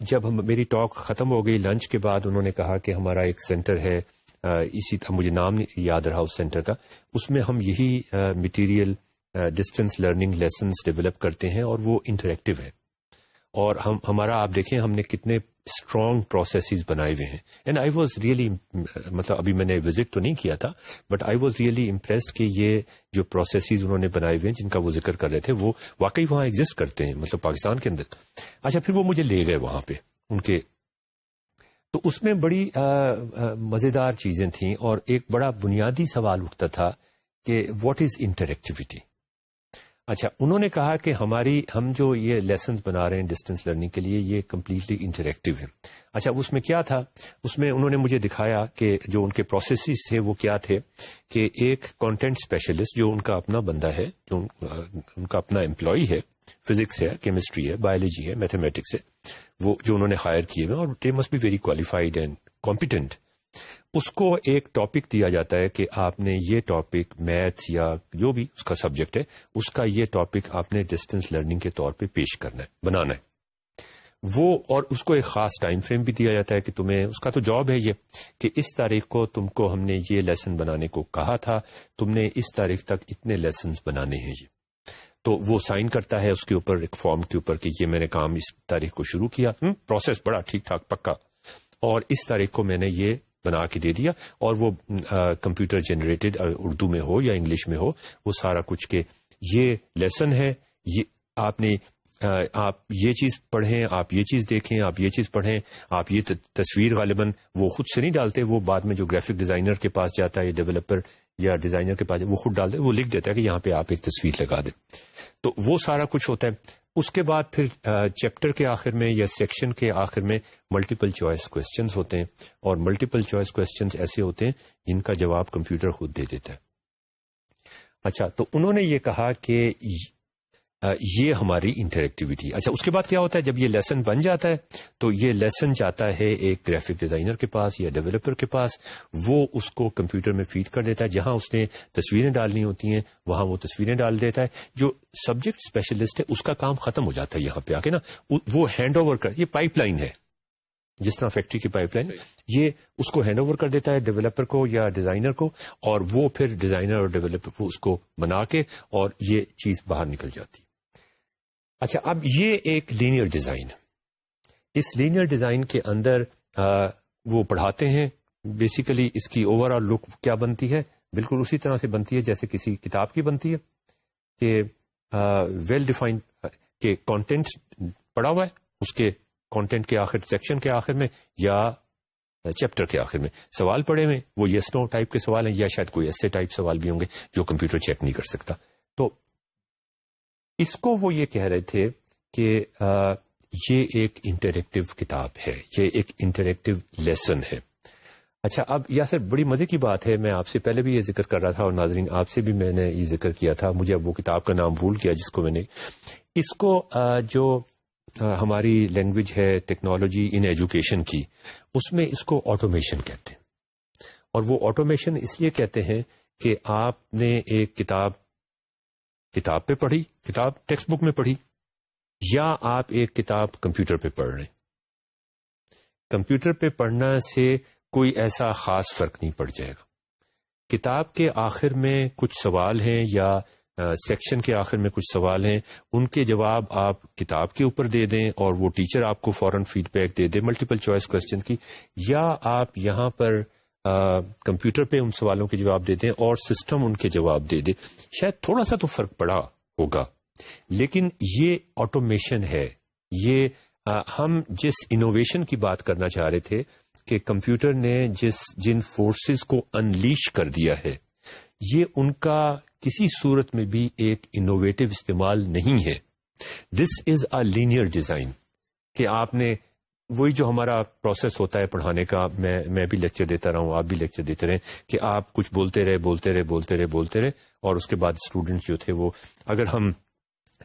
جب میری ٹاک ختم ہو گئی لنچ کے بعد، انہوں نے کہا کہ ہمارا ایک سینٹر ہے، اسی طرح مجھے نام یاد رہا اس سینٹر کا، اس میں ہم یہی material distance learning lessons develop کرتے ہیں اور وہ انٹریکٹیو ہے. اور ہمارا آپ دیکھیں ہم نے کتنے اسٹرانگ پروسیسز بنائے ہوئے ہیں. اینڈ آئی واز ریئلی، مطلب ابھی میں نے وزٹ تو نہیں کیا تھا، but I was really impressed کہ یہ جو پروسیسز انہوں نے بنائے ہوئے ہیں جن کا وہ ذکر کر رہے تھے وہ واقعی وہاں ایگزسٹ کرتے ہیں، مطلب پاکستان کے اندر. اچھا، پھر وہ مجھے لے گئے وہاں پہ ان کے، تو اس میں بڑی مزیدار چیزیں تھیں اور ایک بڑا بنیادی سوال اٹھتا تھا کہ واٹ از انٹریکٹیویٹی. اچھا، انہوں نے کہا کہ ہم جو یہ لیسنز بنا رہے ہیں ڈسٹینس لرننگ کے لیے یہ کمپلیٹلی انٹریکٹیو ہے. اچھا، اس میں کیا تھا؟ اس میں انہوں نے مجھے دکھایا کہ جو ان کے پروسیسز تھے وہ کیا تھے، کہ ایک کانٹینٹ اسپیشلسٹ جو ان کا اپنا بندہ ہے، جو ان کا اپنا امپلائی ہے، فزکس ہے، کیمسٹری ہے، بایولوجی ہے، میتھمیٹکس ہے، وہ جو انہوں نے ہائر کیے ہوئے، اور they must be very qualified and competent. اس کو ایک ٹاپک دیا جاتا ہے کہ آپ نے یہ ٹاپک میتھس یا جو بھی اس کا سبجیکٹ ہے، اس کا یہ ٹاپک آپ نے ڈسٹینس لرننگ کے طور پہ پیش کرنا ہے، بنانا ہے وہ. اور اس کو ایک خاص ٹائم فریم بھی دیا جاتا ہے کہ تمہیں، اس کا تو جاب ہے یہ کہ اس تاریخ کو تم کو ہم نے یہ لیسن بنانے کو کہا تھا، تم نے اس تاریخ تک اتنے لیسنز بنانے ہیں. یہ تو وہ سائن کرتا ہے اس کے اوپر، ایک فارم کے اوپر، کہ یہ میں نے کام اس تاریخ کو شروع کیا، پروسیس بڑا ٹھیک ٹھاک پکا، اور اس تاریخ کو میں نے یہ بنا کے دے دیا. اور وہ کمپیوٹر جنریٹڈ، اردو میں ہو یا انگلش میں ہو، وہ سارا کچھ کہ یہ لیسن ہے، یہ آپ نے آپ یہ چیز پڑھیں، آپ یہ چیز دیکھیں، آپ یہ چیز پڑھیں، آپ یہ تصویر غالباً وہ خود سے نہیں ڈالتے، وہ بعد میں جو گرافک ڈیزائنر کے پاس جاتا ہے یا ڈیولپر یا ڈیزائنر کے پاس وہ خود ڈال دے، وہ لکھ دیتا ہے کہ یہاں پہ آپ ایک تصویر لگا دیں. تو وہ سارا کچھ ہوتا ہے. اس کے بعد پھر چیپٹر کے آخر میں یا سیکشن کے آخر میں ملٹیپل چوائس کوسچنز ہوتے ہیں، اور ملٹیپل چوائس کوسچنز ایسے ہوتے ہیں جن کا جواب کمپیوٹر خود دے دیتا ہے. اچھا، تو انہوں نے یہ کہا کہ یہ ہماری انٹریکٹیویٹی. اچھا، اس کے بعد کیا ہوتا ہے؟ جب یہ لیسن بن جاتا ہے تو یہ لیسن جاتا ہے ایک گرافک ڈیزائنر کے پاس یا ڈیولپر کے پاس، وہ اس کو کمپیوٹر میں فیڈ کر دیتا ہے. جہاں اس نے تصویریں ڈالنی ہوتی ہیں وہاں وہ تصویریں ڈال دیتا ہے. جو سبجیکٹ اسپیشلسٹ ہے اس کا کام ختم ہو جاتا ہے یہاں پہ آ کے نا، وہ ہینڈ اوور کر، یہ پائپ لائن ہے جس طرح فیکٹری کی پائپ لائن، یہ اس کو ہینڈ اوور کر دیتا ہے ڈیولپر کو یا ڈیزائنر کو، اور وہ پھر ڈیزائنر اور ڈیولپر اس کو بنا کے، اور یہ چیز باہر نکل جاتی ہے. اچھا، اب یہ ایک لینئر ڈیزائن، اس لینئر ڈیزائن کے اندر وہ پڑھاتے ہیں. بیسیکلی اس کی اوور آل لک کیا بنتی ہے؟ بالکل اسی طرح سے بنتی ہے جیسے کسی کتاب کی بنتی ہے، کہ ویل ڈیفائنڈ کہ کانٹینٹ پڑھا ہوا ہے، اس کے کانٹینٹ کے آخر، سیکشن کے آخر میں یا چیپٹر کے آخر میں سوال پڑے ہوئے، وہ یس نو ٹائپ کے سوال ہیں، یا شاید کوئی ایسے ٹائپ سوال بھی ہوں گے جو کمپیوٹر چیک نہیں کر سکتا. تو اس کو وہ یہ کہہ رہے تھے کہ یہ ایک انٹریکٹیو کتاب ہے، یہ ایک انٹریکٹیو لیسن ہے. اچھا، اب یاسر بڑی مزے کی بات ہے، میں آپ سے پہلے بھی یہ ذکر کر رہا تھا اور ناظرین آپ سے بھی میں نے یہ ذکر کیا تھا، مجھے اب وہ کتاب کا نام بھول گیا جس کو میں نے، اس کو جو ہماری لینگویج ہے ٹیکنالوجی ان ایجوکیشن کی، اس میں اس کو آٹومیشن کہتے ہیں. اور وہ آٹومیشن اس لیے کہتے ہیں کہ آپ نے ایک کتاب پہ پڑھی، کتاب ٹیکسٹ بک میں پڑھی، یا آپ ایک کتاب کمپیوٹر پہ پڑھ رہے ہیں. کمپیوٹر پہ پڑھنا سے کوئی ایسا خاص فرق نہیں پڑ جائے گا. کتاب کے آخر میں کچھ سوال ہیں یا سیکشن کے آخر میں کچھ سوال ہیں، ان کے جواب آپ کتاب کے اوپر دے دیں اور وہ ٹیچر آپ کو فوراً فیڈ بیک دے دے ملٹیپل چوائس کوشچن کی، یا آپ یہاں پر کمپیوٹر پہ ان سوالوں کے جواب دے دیں اور سسٹم ان کے جواب دے دے. شاید تھوڑا سا تو فرق پڑا ہوگا، لیکن یہ آٹومیشن ہے. یہ ہم جس انوویشن کی بات کرنا چاہ رہے تھے کہ کمپیوٹر نے جن فورسز کو انلیش کر دیا ہے، یہ ان کا کسی صورت میں بھی ایک انوویٹو استعمال نہیں ہے. دس از اے لینئر ڈیزائن، کہ آپ نے وہی جو ہمارا پروسیس ہوتا ہے پڑھانے کا، میں بھی لیکچر دیتا رہا ہوں، آپ بھی لیکچر دیتے رہیں، کہ آپ کچھ بولتے رہے اور اس کے بعد اسٹوڈنٹس جو تھے وہ، اگر ہم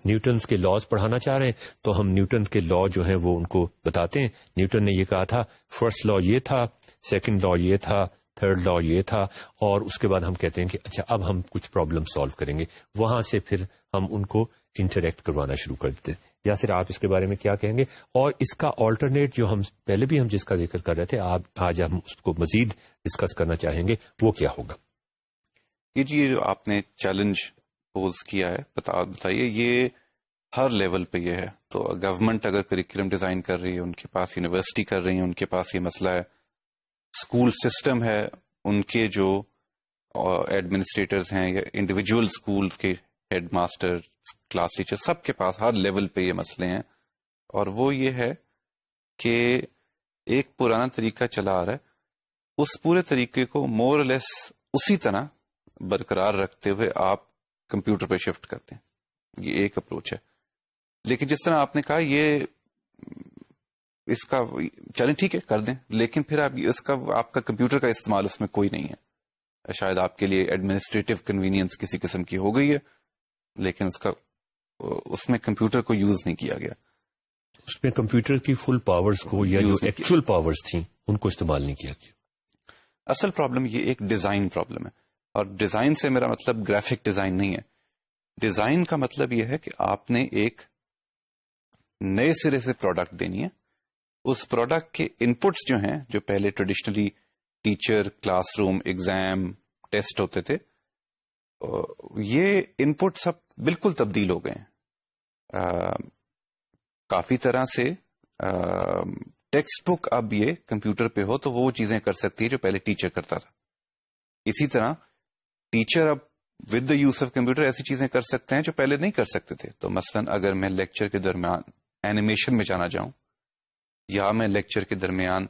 نیوٹنز کے لاز پڑھانا چاہ رہے ہیں تو ہم نیوٹن کے لا جو ہیں وہ ان کو بتاتے ہیں. نیوٹن نے یہ کہا تھا، فرسٹ لا یہ تھا، سیکنڈ لا یہ تھا، تھرڈ لا یہ تھا، اور اس کے بعد ہم کہتے ہیں کہ اچھا اب ہم کچھ پرابلم سالو کریں گے. وہاں سے پھر ہم ان کو انٹریکٹ کروانا شروع کر دیتے. یاسر، آپ اس کے بارے میں کیا کہیں گے؟ اور اس کا آلٹرنیٹ جو ہم پہلے بھی ہم جس کا ذکر کر رہے تھے، آج ہم اس کو مزید ڈسکس کرنا چاہیں گے، وہ کیا ہوگا؟ یہ جو آپ نے چیلنج پوز کیا ہے، بتائیے، یہ ہر لیول پہ یہ ہے. تو گورنمنٹ اگر کریکولم ڈیزائن کر رہی ہے، ان کے پاس یونیورسٹی کر رہی ہے، ان کے پاس یہ مسئلہ ہے. اسکول سسٹم ہے، ان کے جو ایڈمنسٹریٹرز ہیں یا انڈیویجول اسکول کے ہیڈ ماسٹر، کلاس ٹیچر، سب کے پاس ہر لیول پہ یہ مسئلے ہیں. اور وہ یہ ہے کہ ایک پرانا طریقہ چلا آ رہا ہے، اس پورے طریقے کو مور لیس اسی طرح برقرار رکھتے ہوئے آپ کمپیوٹر پہ شفٹ کرتے ہیں. یہ ایک اپروچ ہے. لیکن جس طرح آپ نے کہا، یہ اس کا چلیں ٹھیک ہے کر دیں، لیکن پھر آپ کا کمپیوٹر کا استعمال اس میں کوئی نہیں ہے. شاید آپ کے لیے ایڈمنسٹریٹو کنوینئنس کسی قسم کی ہو گئی ہے، لیکن اس میں کمپیوٹر کو یوز نہیں کیا گیا. اس میں کمپیوٹر کی فل پاورز کو یا جو ایکچوئل پاورز تھیں ان کو استعمال نہیں کیا گیا. اصل پرابلم یہ ایک ڈیزائن پرابلم ہے، اور ڈیزائن سے میرا مطلب گرافک ڈیزائن نہیں ہے. ڈیزائن کا مطلب یہ ہے کہ آپ نے ایک نئے سرے سے پروڈکٹ دینی ہے. اس پروڈکٹ کے انپٹس جو ہیں، جو پہلے traditionally teacher, class room, exam, test ہوتے تھے، یہ انپٹ سب بالکل تبدیل ہو گئے ہیں. کافی طرح سے ٹیکسٹ بک اب یہ کمپیوٹر پہ ہو تو وہ چیزیں کر سکتی ہے جو پہلے ٹیچر کرتا تھا. اسی طرح ٹیچر اب with the use of computer ایسی چیزیں کر سکتے ہیں جو پہلے نہیں کر سکتے تھے. تو مثلا اگر میں لیکچر کے درمیان اینیمیشن میں جانا چاہوں، یا میں لیکچر کے درمیان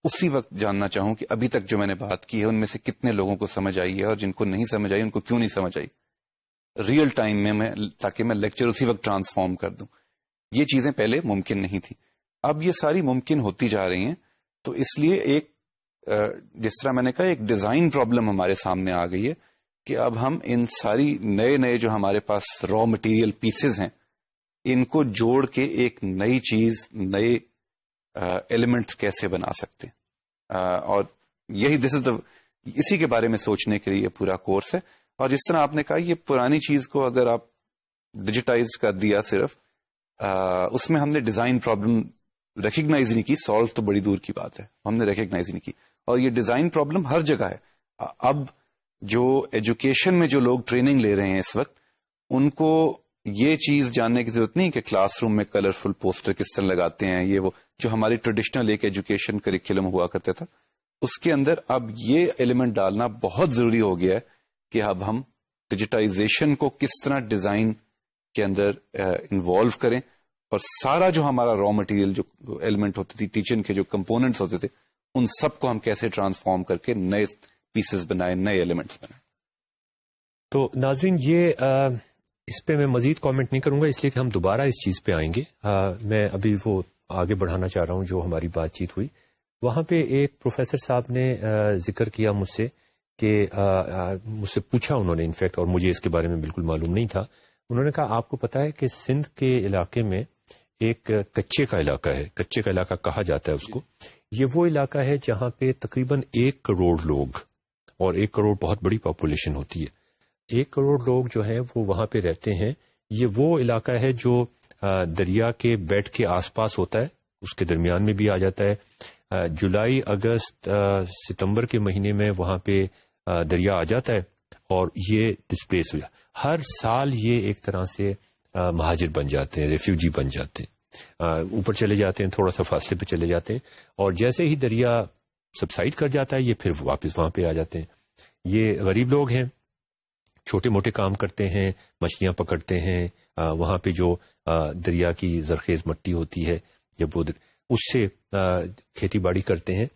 اسی وقت جاننا چاہوں کہ ابھی تک جو میں نے بات کی ہے ان میں سے کتنے لوگوں کو سمجھ آئی ہے، اور جن کو نہیں سمجھ آئی ان کو کیوں نہیں سمجھ آئی، ریئل ٹائم میں تاکہ میں لیکچر اسی وقت ٹرانسفارم کر دوں، یہ چیزیں پہلے ممکن نہیں تھی. اب یہ ساری ممکن ہوتی جا رہی ہیں. تو اس لیے ایک جس طرح میں نے کہا، ایک ڈیزائن پرابلم ہمارے سامنے آ گئی ہے کہ اب ہم ان ساری نئے جو ہمارے پاس را مٹیریل پیسز ہیں، ان کو جوڑ کے ایک نئی چیز، نئے ایلیمنٹس کیسے بنا سکتے ہیں. اور یہی اسی کے بارے میں سوچنے کے لیے پورا کورس ہے. اور جس طرح آپ نے کہا، یہ پرانی چیز کو اگر آپ ڈیجیٹائز کر دیا صرف، اس میں ہم نے ڈیزائن پرابلم ریکگنائز نہیں کی. سالو تو بڑی دور کی بات ہے، ہم نے ریکگنائز نہیں کی. اور یہ ڈیزائن پرابلم ہر جگہ ہے. اب جو ایجوکیشن میں جو لوگ ٹریننگ لے رہے ہیں اس وقت، ان کو یہ چیز جاننے کی ضرورت نہیں کہ کلاس روم میں کلرفل پوسٹر کس طرح لگاتے ہیں. یہ وہ جو ہماری ٹریڈیشنل ایک ایجوکیشن کریکولم ہوا کرتا تھا، اس کے اندر اب یہ ایلیمنٹ ڈالنا بہت ضروری ہو گیا ہے کہ اب ہم ڈیجیٹائزیشن کو کس طرح ڈیزائن کے اندر انوالو کریں، اور سارا جو ہمارا را مٹیریل، جو ایلیمنٹ ہوتی تھی، ٹیچنگ کے جو کمپوننٹس ہوتے تھے، ان سب کو ہم کیسے ٹرانسفارم کر کے نئے پیسز بنائیں، نئے ایلیمنٹس بنائیں. تو ناظرین، یہ اس پہ میں مزید کامنٹ نہیں کروں گا، اس لیے کہ ہم دوبارہ اس چیز پہ آئیں گے. میں ابھی وہ آگے بڑھانا چاہ رہا ہوں جو ہماری بات چیت ہوئی. وہاں پہ ایک پروفیسر صاحب نے ذکر کیا مجھ سے کہ مجھ سے پوچھا انہوں نے، انفیکٹ، اور مجھے اس کے بارے میں بالکل معلوم نہیں تھا. انہوں نے کہا، آپ کو پتا ہے کہ سندھ کے علاقے میں ایک کچے کا علاقہ ہے، کچے کا علاقہ کہا جاتا ہے اس کو. یہ وہ علاقہ ہے جہاں پہ تقریباً 1 کروڑ لوگ، اور 1 کروڑ بہت بڑی پاپولیشن ہوتی ہے، 1 کروڑ لوگ جو ہیں وہ وہاں پہ رہتے ہیں. یہ وہ علاقہ ہے جو دریا کے بیڈ کے آس پاس ہوتا ہے، اس کے درمیان میں بھی آ جاتا ہے. جولائی اگست ستمبر کے مہینے میں وہاں پہ دریا آ جاتا ہے اور یہ ڈسپلیس ہو جاتا ہے. ہر سال یہ ایک طرح سے مہاجر بن جاتے ہیں, ریفیوجی بن جاتے ہیں, اوپر چلے جاتے ہیں, تھوڑا سا فاصلے پہ چلے جاتے ہیں, اور جیسے ہی دریا سبسائڈ کر جاتا ہے یہ پھر واپس وہاں پہ آ جاتے ہیں. یہ غریب لوگ ہیں, چھوٹے موٹے کام کرتے ہیں, مچھلیاں پکڑتے ہیں, وہاں پہ جو دریا کی زرخیز مٹی ہوتی ہے جب وہ اس سے کھیتی باڑی کرتے ہیں.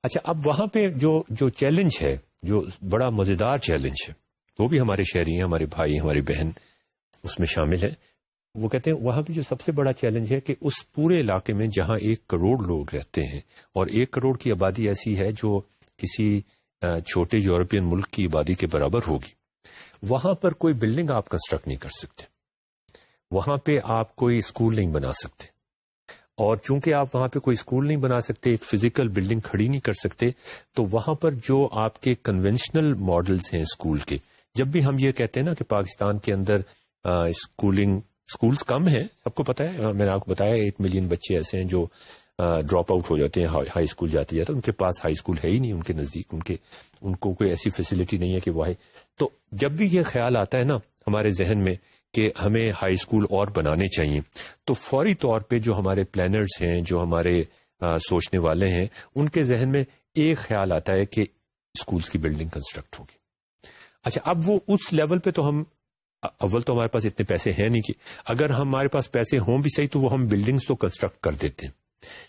اچھا, اب وہاں پہ جو چیلنج ہے, جو بڑا مزیدار چیلنج ہے, وہ بھی ہمارے شہری ہیں, ہمارے بھائی, ہماری بہن اس میں شامل ہیں. وہ کہتے ہیں وہاں پہ جو سب سے بڑا چیلنج ہے کہ اس پورے علاقے میں جہاں 1 کروڑ لوگ رہتے ہیں, اور 1 کروڑ کی آبادی ایسی ہے جو کسی چھوٹے یورپین ملک کی آبادی کے برابر ہوگی, وہاں پر کوئی بلڈنگ آپ کنسٹرکٹ نہیں کر سکتے, وہاں پہ آپ کوئی اسکول نہیں بنا سکتے, اور چونکہ آپ وہاں پہ کوئی اسکول نہیں بنا سکتے, ایک فزیکل بلڈنگ کھڑی نہیں کر سکتے, تو وہاں پر جو آپ کے کنونشنل ماڈلز ہیں اسکول کے, جب بھی ہم یہ کہتے ہیں نا کہ پاکستان کے اندر اسکولز کم ہیں, سب کو پتا ہے, میں نے آپ کو بتایا 8 ملین بچے ایسے ہیں جو ڈراپ آؤٹ ہو جاتے ہیں, ہائی اسکول جاتے ان کے پاس ہائی اسکول ہے ہی نہیں ان کے نزدیک, ان کو کوئی ایسی فیسلٹی نہیں ہے کہ وہ ہے. تو جب بھی یہ خیال آتا ہے نا ہمارے ذہن میں کہ ہمیں ہائی اسکول اور بنانے چاہیے, تو فوری طور پہ جو ہمارے پلانرز ہیں, جو ہمارے سوچنے والے ہیں, ان کے ذہن میں ایک خیال آتا ہے کہ اسکولز کی بلڈنگ کنسٹرکٹ ہوگی. اچھا, اب وہ اس لیول پہ تو ہم اول تو ہمارے پاس اتنے پیسے ہیں نہیں کہ اگر ہمارے پاس پیسے ہوں بھی صحیح تو وہ ہم بلڈنگز تو کنسٹرکٹ کر دیتے ہیں,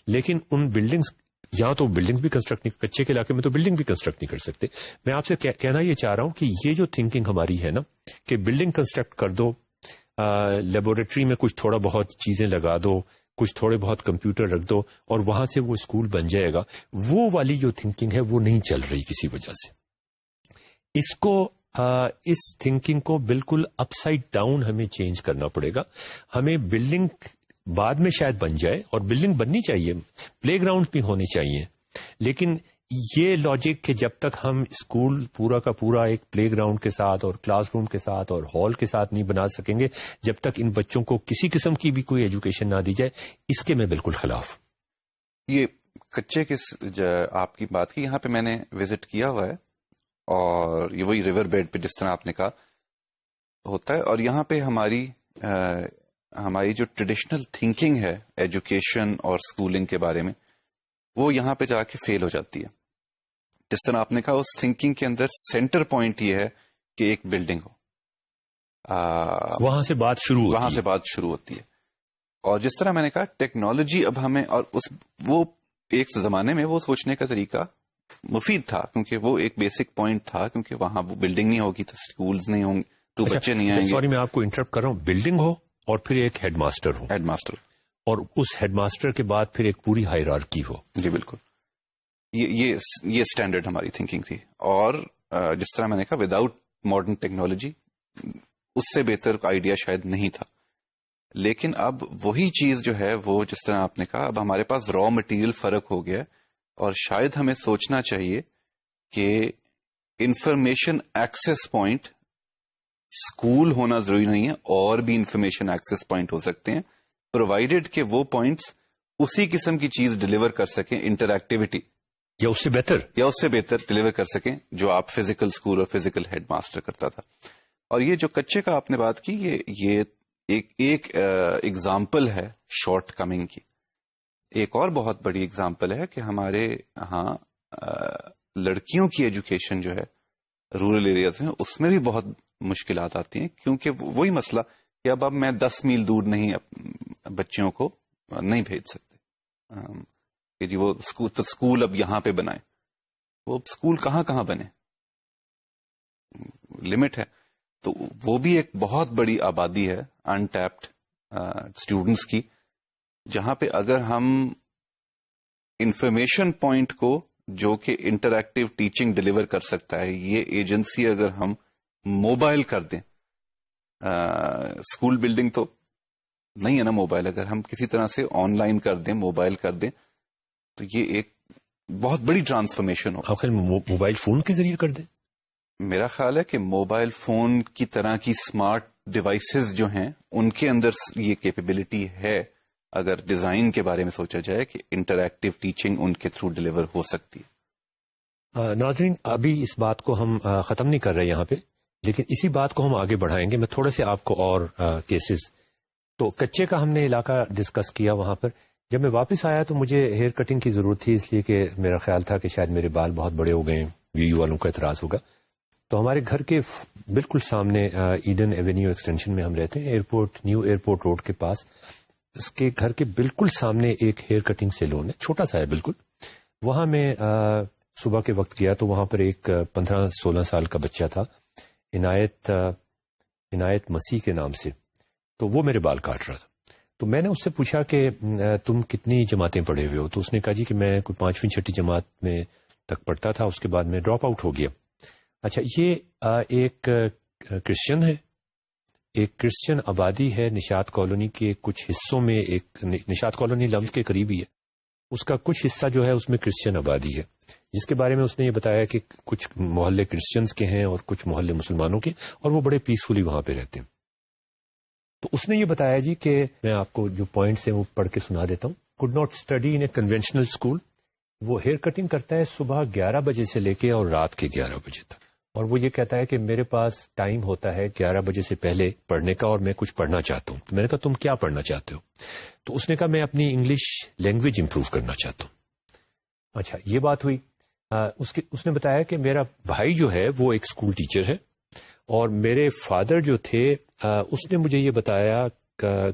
لیکن ان بلڈنگز یہاں تو بلڈنگ بھی کنسٹرکٹ نہیں, کچے کے علاقے میں تو بلڈنگ بھی کنسٹرکٹ نہیں کر سکتے. میں آپ سے کہنا یہ چاہ رہا ہوں کہ یہ جو تھنکنگ ہماری ہے نا کہ بلڈنگ کنسٹرکٹ کر دو, لیبورٹری میں کچھ تھوڑا بہت چیزیں لگا دو, کچھ تھوڑے بہت کمپیوٹر رکھ دو اور وہاں سے وہ اسکول بن جائے گا, وہ والی جو تھنکنگ ہے وہ نہیں چل رہی کسی وجہ سے. اس تھنکنگ کو بالکل اپ سائڈ ڈاؤن ہمیں چینج کرنا پڑے گا. ہمیں بلڈنگ بعد میں شاید بن جائے, اور بلڈنگ بننی چاہیے, پلے گراؤنڈ بھی ہونے چاہیے, لیکن یہ لاجک کہ جب تک ہم اسکول پورا کا پورا ایک پلے گراؤنڈ کے ساتھ اور کلاس روم کے ساتھ اور ہال کے ساتھ نہیں بنا سکیں گے, جب تک ان بچوں کو کسی قسم کی بھی کوئی ایجوکیشن نہ دی جائے, اس کے میں بالکل خلاف. یہ کچے کے آپ کی بات کی, یہاں پہ میں نے وزٹ کیا ہوا ہے, اور یہ وہی ریور بیڈ پہ جس طرح آپ نے کہا ہوتا ہے, اور یہاں پہ ہماری جو ٹریڈیشنل تھنکنگ ہے ایجوکیشن اور اسکولنگ کے بارے میں, وہ یہاں پہ جا کے فیل ہو جاتی ہے. جس طرح آپ نے کہا اس تھنکنگ کے اندر سینٹر پوائنٹ یہ ہے کہ ایک بلڈنگ ہو, وہاں سے بات شروع ہوتی ہے. اور جس طرح میں نے کہا ٹیکنالوجی اب ہمیں, اور وہ ایک زمانے میں وہ سوچنے کا طریقہ مفید تھا کیونکہ وہ ایک بیسک پوائنٹ تھا, کیونکہ وہاں وہ بلڈنگ نہیں ہوگی تو اسکولز نہیں ہوں گے, تو بچے نہیں آئیں گے. سوری میں آپ کو انٹرپٹ کر رہا ہوں, بلڈنگ ہو اور پھر ایک ہیڈ ماسٹر ہو, اور اس ہیڈ ماسٹر کے بعد پھر ایک پوری ہائرارکی ہو. جی بالکل, یہ اسٹینڈرڈ ہماری تھنکنگ تھی. اور جس طرح میں نے کہا وداؤٹ ماڈرن ٹیکنالوجی اس سے بہتر آئیڈیا شاید نہیں تھا. لیکن اب وہی چیز جو ہے وہ جس طرح آپ نے کہا اب ہمارے پاس را مٹیریل فرق ہو گیا, اور شاید ہمیں سوچنا چاہیے کہ انفارمیشن ایکسس پوائنٹ اسکول ہونا ضروری نہیں ہے, اور بھی انفارمیشن ایکسس پوائنٹ ہو سکتے ہیں, پرووائڈیڈ کہ وہ پوائنٹس اسی قسم کی چیز ڈلیور کر سکیں, انٹریکٹیوٹی, یا اس سے بہتر ڈلیور کر سکیں جو آپ فزیکل اسکول اور فزیکل ہیڈ ماسٹر کرتا تھا. اور یہ جو کچے کا آپ نے بات کی, یہ ایک ایگزامپل ہے شارٹ کمنگ کی. ایک اور بہت بڑی ایگزامپل ہے کہ ہمارے ہاں لڑکیوں کی ایجوکیشن جو ہے رورل ایریاز میں, اس میں بھی بہت مشکلات آتی ہیں, کیونکہ وہی مسئلہ کہ اب میں 10 میل دور نہیں بچیوں کو نہیں بھیج سکتے کہ جی وہ اسکول اب یہاں پہ بنائے. وہ اسکول کہاں بنے, لمٹ ہے. تو وہ بھی ایک بہت بڑی آبادی ہے انٹیپڈ اسٹوڈنٹس کی, جہاں پہ اگر ہم انفارمیشن پوائنٹ کو جو کہ انٹریکٹیو ٹیچنگ ڈلیور کر سکتا ہے, یہ ایجنسی اگر ہم موبائل کر دیں, اسکول بلڈنگ تو نہیں ہے نا موبائل, اگر ہم کسی طرح سے آن لائن کر دیں, موبائل کر دیں, تو یہ ایک بہت بڑی ٹرانسفارمیشن ہو. آخر موبائل فون کے ذریعے کر دیں. میرا خیال ہے کہ موبائل فون کی طرح کی اسمارٹ ڈیوائسز جو ہیں ان کے اندر یہ کیپیبلٹی ہے اگر ڈیزائن کے بارے میں سوچا جائے کہ انٹریکٹیو ٹیچنگ ان کے تھرو ڈلیور ہو سکتی ہے. ناظرین ابھی اس بات کو ہم ختم نہیں کر رہے یہاں پہ، لیکن اسی بات کو ہم آگے بڑھائیں گے. میں تھوڑے سے آپ کو اور کیسز، تو کچے کا ہم نے علاقہ ڈسکس کیا. وہاں پر جب میں واپس آیا تو مجھے ہیئر کٹنگ کی ضرورت تھی، اس لیے کہ میرا خیال تھا کہ شاید میرے بال بہت بڑے ہو گئے ہیں، وی یو والوں کا اعتراض ہوگا. تو ہمارے گھر کے بالکل سامنے ایڈن ایونیو ایکسٹینشن میں ہم رہتے ہیں، ایئرپورٹ، نیو ایئرپورٹ روڈ کے پاس. اس کے گھر کے بالکل سامنے ایک ہیئر کٹنگ سیلون ہے، چھوٹا سا ہے بالکل. وہاں میں صبح کے وقت گیا تو وہاں پر ایک 15-16 سال کا بچہ تھا، عنایت مسیح کے نام سے. تو وہ میرے بال کاٹ رہا تھا. تو میں نے اس سے پوچھا کہ تم کتنی جماعتیں پڑھے ہوئے ہو؟ تو اس نے کہا جی کہ میں کوئی 5ویں-6ٹھی جماعت میں تک پڑھتا تھا، اس کے بعد میں ڈراپ آؤٹ ہو گیا. اچھا، یہ ایک کرسچن ہے، ایک کرسچن آبادی ہے نشاط کالونی کے کچھ حصوں میں. ایک نشاط کالونی لمز کے قریب ہی ہے، اس کا کچھ حصہ جو ہے اس میں کرسچن آبادی ہے، جس کے بارے میں اس نے یہ بتایا کہ کچھ محلے کرسچنز کے ہیں اور کچھ محلے مسلمانوں کے، اور وہ بڑے پیسفلی وہاں پہ رہتے ہیں. تو اس نے یہ بتایا جی کہ میں آپ کو جو پوائنٹس ہیں وہ پڑھ کے سنا دیتا ہوں. could not study in a conventional school. وہ ہیئر کٹنگ کرتا ہے صبح 11 بجے سے لے کے اور رات کے 11 بجے تک. اور وہ یہ کہتا ہے کہ میرے پاس ٹائم ہوتا ہے 11 بجے سے پہلے پڑھنے کا، اور میں کچھ پڑھنا چاہتا ہوں. تو میں نے کہا تم کیا پڑھنا چاہتے ہو؟ تو اس نے کہا میں اپنی انگلش لینگویج امپروو کرنا چاہتا ہوں. اچھا، یہ بات ہوئی. اس نے بتایا کہ میرا بھائی جو ہے وہ ایک اسکول ٹیچر ہے، اور میرے فادر جو تھے اس نے مجھے یہ بتایا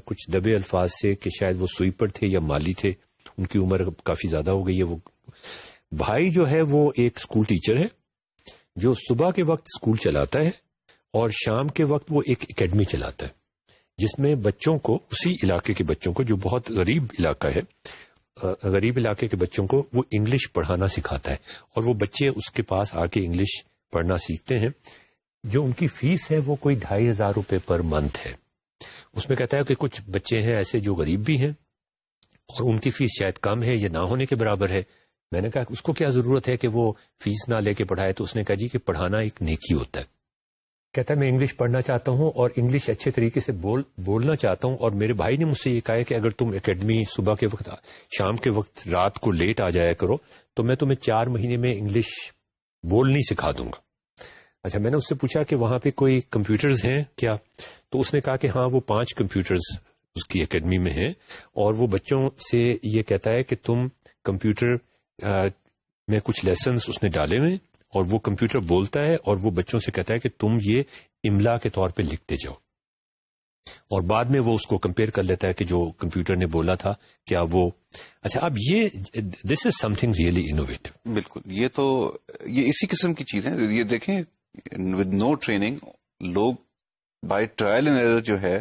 کچھ دبے الفاظ سے کہ شاید وہ سوئپر تھے یا مالی تھے، ان کی عمر کافی زیادہ ہو گئی ہے. وہ بھائی جو ہے وہ ایک اسکول ٹیچر ہے جو صبح کے وقت اسکول چلاتا ہے، اور شام کے وقت وہ ایک اکیڈمی چلاتا ہے جس میں بچوں کو، اسی علاقے کے بچوں کو، جو بہت غریب علاقہ ہے، غریب علاقے کے بچوں کو وہ انگلش پڑھانا سکھاتا ہے. اور وہ بچے اس کے پاس آ کے انگلش پڑھنا سیکھتے ہیں. جو ان کی فیس ہے وہ کوئی 2500 روپے پر منتھ ہے. اس میں کہتا ہے کہ کچھ بچے ہیں ایسے جو غریب بھی ہیں اور ان کی فیس شاید کم ہے یا نہ ہونے کے برابر ہے. میں نے کہا اس کو کیا ضرورت ہے کہ وہ فیس نہ لے کے پڑھائے؟ تو اس نے کہا جی کہ پڑھانا ایک نیکی ہوتا ہے. کہتا ہے میں انگلش پڑھنا چاہتا ہوں اور انگلش اچھے طریقے سے بولنا چاہتا ہوں. اور میرے بھائی نے مجھ سے یہ کہا ہے کہ اگر تم اکیڈمی صبح کے وقت، شام کے وقت، رات کو لیٹ آ جایا کرو تو میں تمہیں 4 مہینے میں انگلش بولنی سکھا دوں گا. اچھا، میں نے اس سے پوچھا کہ وہاں پہ کوئی کمپیوٹرز ہیں کیا؟ تو اس نے کہا کہ ہاں، وہ 5 کمپیوٹرز اس کی اکیڈمی میں ہیں، اور وہ بچوں سے یہ کہتا ہے کہ تم کمپیوٹر میں کچھ لیسنز اس نے ڈالے ہوئے، اور وہ کمپیوٹر بولتا ہے اور وہ بچوں سے کہتا ہے کہ تم یہ املا کے طور پہ لکھتے جاؤ. اور بعد میں وہ اس کو کمپیئر کر لیتا ہے کہ جو کمپیوٹر نے بولا تھا کیا وہ. اچھا، اب یہ دس از سم تھنگ ریئلی انوویٹو. بالکل، یہ اسی قسم کی چیزیں. یہ دیکھیں، ود نو ٹریننگ لوگ بائی ٹرائل اینڈ ایرر جو ہے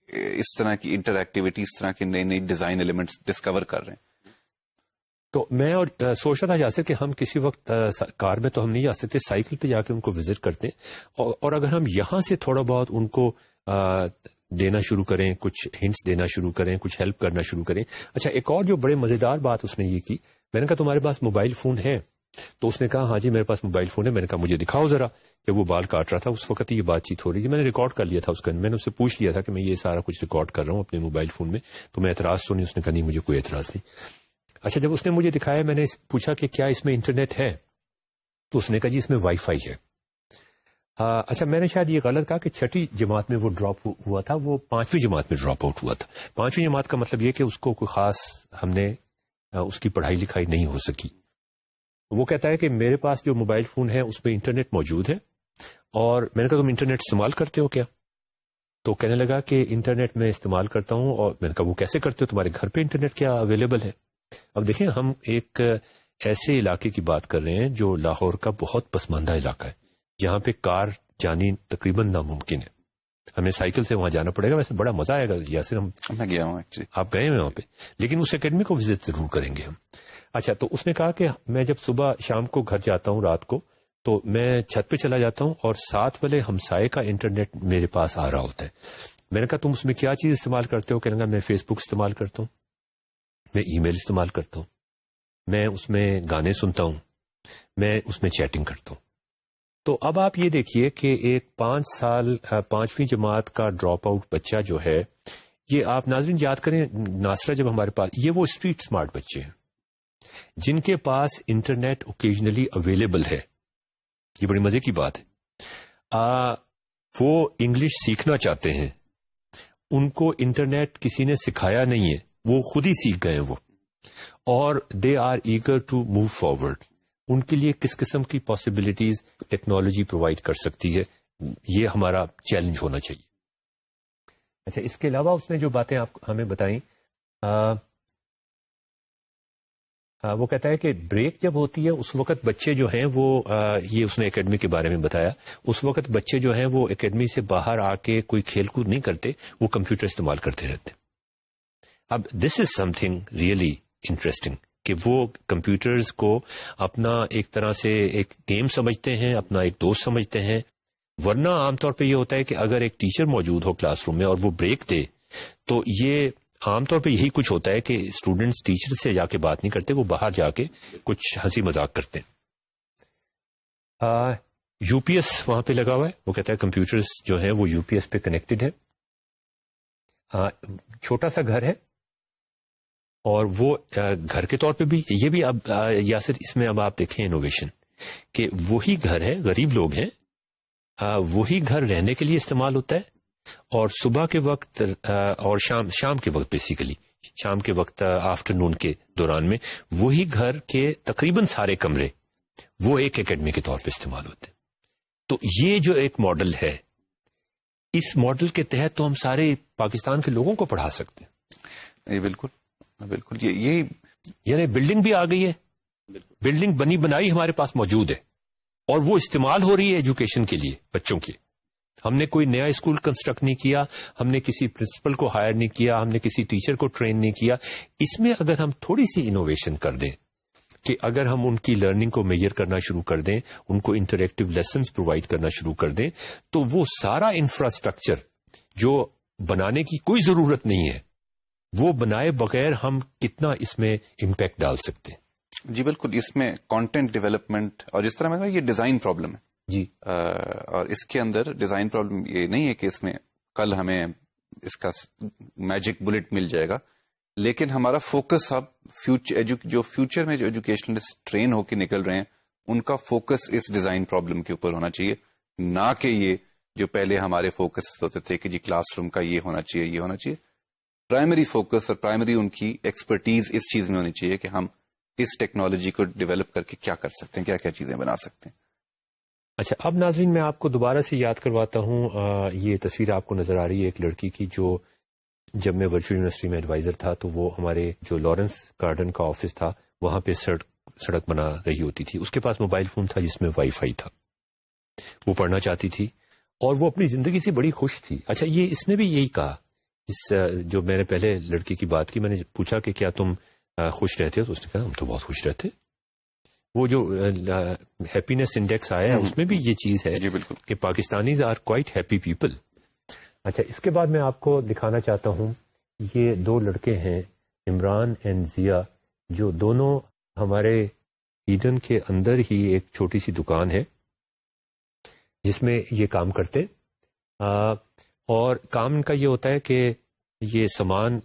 اس طرح کی انٹریکٹیوٹی، اس طرح کے نئے نئے ڈیزائن ایلیمنٹس ڈسکور کر رہے ہیں. تو میں اور سوچ رہا تھا یاسر کہ ہم کسی وقت کار میں تو ہم نہیں جا سکتے، سائیکل پہ جا کے ان کو وزٹ کرتے ہیں، اور اگر ہم یہاں سے تھوڑا بہت ان کو دینا شروع کریں، کچھ ہنٹس دینا شروع کریں، کچھ ہیلپ کرنا شروع کریں. اچھا، ایک اور جو بڑے مزیدار بات اس نے یہ کی، میں نے کہا تمہارے پاس موبائل فون ہے؟ تو اس نے کہا ہاں جی میرے پاس موبائل فون ہے. میں نے کہا مجھے دکھاؤ ذرا. جب وہ بال کاٹ رہا تھا اس وقت یہ بات چیت ہو رہی تھی، میں نے ریکارڈ کر لیا تھا اس کا. میں نے اس سے پوچھ لیا تھا کہ میں یہ سارا کچھ ریکارڈ کر رہا ہوں اپنے موبائل فون میں، تو میں اعتراض تو نہیں؟ اس نے کہا نہیں، مجھے کوئی اعتراض نہیں. اچھا، جب اس نے مجھے دکھایا، میں نے پوچھا کہ کیا اس میں انٹرنیٹ ہے؟ تو اس نے کہا جی اس میں وائی فائی ہے. اچھا، میں نے شاید یہ غلط کہا کہ 6ٹھی جماعت میں وہ ڈراپ ہوا تھا، وہ 5ویں جماعت میں ڈراپ آؤٹ ہوا تھا. 5ویں جماعت کا مطلب یہ کہ اس کو کوئی خاص ہم نے اس کی پڑھائی لکھائی نہیں ہو سکی. وہ کہتا ہے کہ میرے پاس جو موبائل فون ہے اس میں انٹرنیٹ موجود ہے. اور میں نے کہا تم انٹرنیٹ استعمال کرتے ہو کیا؟ تو کہنے لگا کہ انٹرنیٹ میں استعمال کرتا ہوں. اور میں نے کہا وہ کیسے کرتے ہو؟ تمہارے گھر پہ انٹرنیٹ کیا اویلیبل ہے؟ اب دیکھیں، ہم ایک ایسے علاقے کی بات کر رہے ہیں جو لاہور کا بہت پسماندہ علاقہ ہے، جہاں پہ کار جانی تقریباً ناممکن ہے. ہمیں سائیکل سے وہاں جانا پڑے گا. ویسے بڑا مزہ آئے گا یاسر. میں گیا ہوں ایکچولی. آپ گئے ہیں وہاں پہ؟ لیکن اس اکیڈمی کو وزٹ ضرور کریں گے ہم. اچھا، تو اس نے کہا کہ میں جب صبح شام کو گھر جاتا ہوں رات کو، تو میں چھت پہ چلا جاتا ہوں اور ساتھ والے ہمسائے کا انٹرنیٹ میرے پاس آ رہا ہوتا ہے. میں نے کہا تم اس میں کیا چیز استعمال کرتے ہو؟ کہنے لگا میں فیس بک استعمال کرتا ہوں، میں ای میل استعمال کرتا ہوں، میں اس میں گانے سنتا ہوں، میں اس میں چیٹنگ کرتا ہوں. تو اب آپ یہ دیکھیے کہ ایک 5 سال 5ویں جماعت کا ڈراپ آؤٹ بچہ جو ہے، یہ آپ ناظرین یاد کریں، ناصرہ جب ہمارے پاس، یہ وہ اسٹریٹ سمارٹ بچے ہیں جن کے پاس انٹرنیٹ اوکیجنلی اویلیبل ہے. یہ بڑی مزے کی بات ہے. وہ انگلش سیکھنا چاہتے ہیں، ان کو انٹرنیٹ کسی نے سکھایا نہیں ہے، وہ خود ہی سیکھ گئے ہیں وہ، اور they are eager to move forward. ان کے لیے کس قسم کی پاسبلٹیز ٹیکنالوجی پرووائڈ کر سکتی ہے، یہ ہمارا چیلنج ہونا چاہیے. اچھا، اس کے علاوہ اس نے جو باتیں آپ ہمیں بتائیں، وہ کہتا ہے کہ بریک جب ہوتی ہے اس وقت بچے جو ہیں وہ یہ اس نے اکیڈمی کے بارے میں بتایا، اس وقت بچے جو ہیں وہ اکیڈمی سے باہر آ کے کوئی کھیل کود نہیں کرتے، وہ کمپیوٹر استعمال کرتے رہتے. اب دس از سم تھنگ ریئلی انٹرسٹنگ کہ وہ کمپیوٹرز کو اپنا ایک طرح سے ایک گیم سمجھتے ہیں، اپنا ایک دوست سمجھتے ہیں. ورنہ عام طور پہ یہ ہوتا ہے کہ اگر ایک ٹیچر موجود ہو کلاس روم میں اور وہ بریک دے تو یہ عام طور پہ یہی کچھ ہوتا ہے کہ اسٹوڈنٹس ٹیچر سے جا کے بات نہیں کرتے، وہ باہر جا کے کچھ ہنسی مذاق کرتے ہیں. یو پی ایس وہاں پہ لگا ہوا ہے، وہ کہتا ہے کمپیوٹرز جو ہیں وہ یو پی ایس پہ کنیکٹڈ ہے. چھوٹا سا گھر ہے، اور وہ گھر کے طور پہ بھی یہ بھی اب یاسر اس میں اب آپ دیکھیں انوویشن کہ وہی گھر ہے، غریب لوگ ہیں، وہی گھر رہنے کے لیے استعمال ہوتا ہے، اور صبح کے وقت اور شام کے وقت، بیسیکلی شام کے وقت آفٹر نون کے دوران میں وہی گھر کے تقریباً سارے کمرے وہ ایک اکیڈمی کے طور پہ استعمال ہوتے ہیں. تو یہ جو ایک ماڈل ہے، اس ماڈل کے تحت تو ہم سارے پاکستان کے لوگوں کو پڑھا سکتے ہیں. بالکل یہ یعنی بلڈنگ بھی آ گئی ہے، بلڈنگ بنی بنائی ہمارے پاس موجود ہے، اور وہ استعمال ہو رہی ہے ایجوکیشن کے لیے بچوں کے. ہم نے کوئی نیا اسکول کنسٹرکٹ نہیں کیا، ہم نے کسی پرنسپل کو ہائر نہیں کیا، ہم نے کسی ٹیچر کو ٹرین نہیں کیا. اس میں اگر ہم تھوڑی سی انوویشن کر دیں کہ اگر ہم ان کی لرننگ کو میجر کرنا شروع کر دیں، ان کو انٹریکٹیو لیسنز پرووائڈ کرنا شروع کر دیں، تو وہ سارا انفراسٹرکچر جو بنانے کی کوئی ضرورت نہیں ہے، وہ بنائے بغیر ہم کتنا اس میں امپیکٹ ڈال سکتے ہیں. جی بالکل، اس میں کانٹینٹ ڈیولپمنٹ اور جس طرح میں یہ ڈیزائن پرابلم ہے جی، اور اس کے اندر ڈیزائن پرابلم یہ نہیں ہے کہ اس میں کل ہمیں اس کا میجک بلٹ مل جائے گا، لیکن ہمارا فوکس اب جو فیوچر میں جو ایجوکیشنلسٹ ٹرین ہو کے نکل رہے ہیں ان کا فوکس اس ڈیزائن پرابلم کے اوپر ہونا چاہیے، نہ کہ یہ جو پہلے ہمارے فوکس ہوتے تھے کہ جی کلاس روم کا یہ ہونا چاہیے، یہ ہونا چاہیے. پرائمری فوکس اور پرائمری ان کی ایکسپرٹیز اس چیز میں ہونی چاہیے کہ ہم اس ٹیکنالوجی کو ڈیولپ کر کے کیا کر سکتے ہیں، کیا کیا چیزیں بنا سکتے ہیں. اچھا، اب ناظرین میں آپ کو دوبارہ سے یاد کرواتا ہوں، یہ تصویر آپ کو نظر آ رہی ہے ایک لڑکی کی جو جب میں ورچوئل یونیورسٹی میں ایڈوائزر تھا تو وہ ہمارے جو لارنس گارڈن کا آفس تھا وہاں پہ سڑک بنا رہی ہوتی تھی. اس کے پاس موبائل فون تھا جس میں وائی فائی تھا، وہ پڑھنا چاہتی تھی اور وہ اپنی زندگی سے بڑی خوش تھی. اچھا، یہ اس نے بھی یہی کہا، جو میں نے پہلے لڑکی کی بات کی، میں نے پوچھا کہ کیا تم خوش رہتے ہو، تو اس نے کہا ہم تو بہت خوش رہتے. وہ جو ہیپینس انڈیکس آیا ہے اس میں بھی یہ چیز ہے کہ Pakistanis are quite happy people. اچھا، اس کے بعد میں آپ کو دکھانا چاہتا ہوں، یہ دو لڑکے ہیں عمران اینڈ ضیا، جو دونوں ہمارے ایڈن کے اندر ہی ایک چھوٹی سی دکان ہے جس میں یہ کام کرتے، اور کام ان کا یہ ہوتا ہے کہ یہ سامان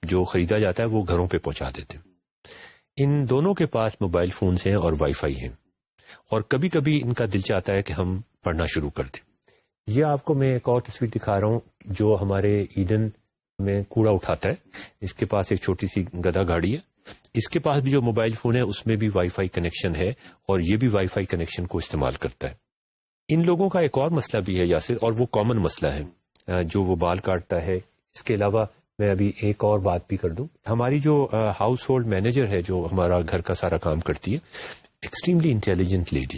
جو خریدا جاتا ہے وہ گھروں پہ پہنچا دیتے. ان دونوں کے پاس موبائل فونز ہیں اور وائی فائی ہیں، اور کبھی کبھی ان کا دل چاہتا ہے کہ ہم پڑھنا شروع کر دیں. یہ آپ کو میں ایک اور تصویر دکھا رہا ہوں جو ہمارے ایڈن میں کوڑا اٹھاتا ہے. اس کے پاس ایک چھوٹی سی گدھا گاڑی ہے، اس کے پاس بھی جو موبائل فون ہے اس میں بھی وائی فائی کنیکشن ہے، اور یہ بھی وائی فائی کنیکشن کو استعمال کرتا ہے. ان لوگوں کا ایک اور مسئلہ بھی ہے یاسر، اور وہ کامن مسئلہ ہے جو وہ بال کاٹتا ہے. اس کے علاوہ میں ابھی ایک اور بات بھی کر دوں، ہماری جو ہاؤس ہولڈ مینیجر ہے جو ہمارا گھر کا سارا کام کرتی ہے، ایکسٹریملی انٹیلیجنٹ لیڈی.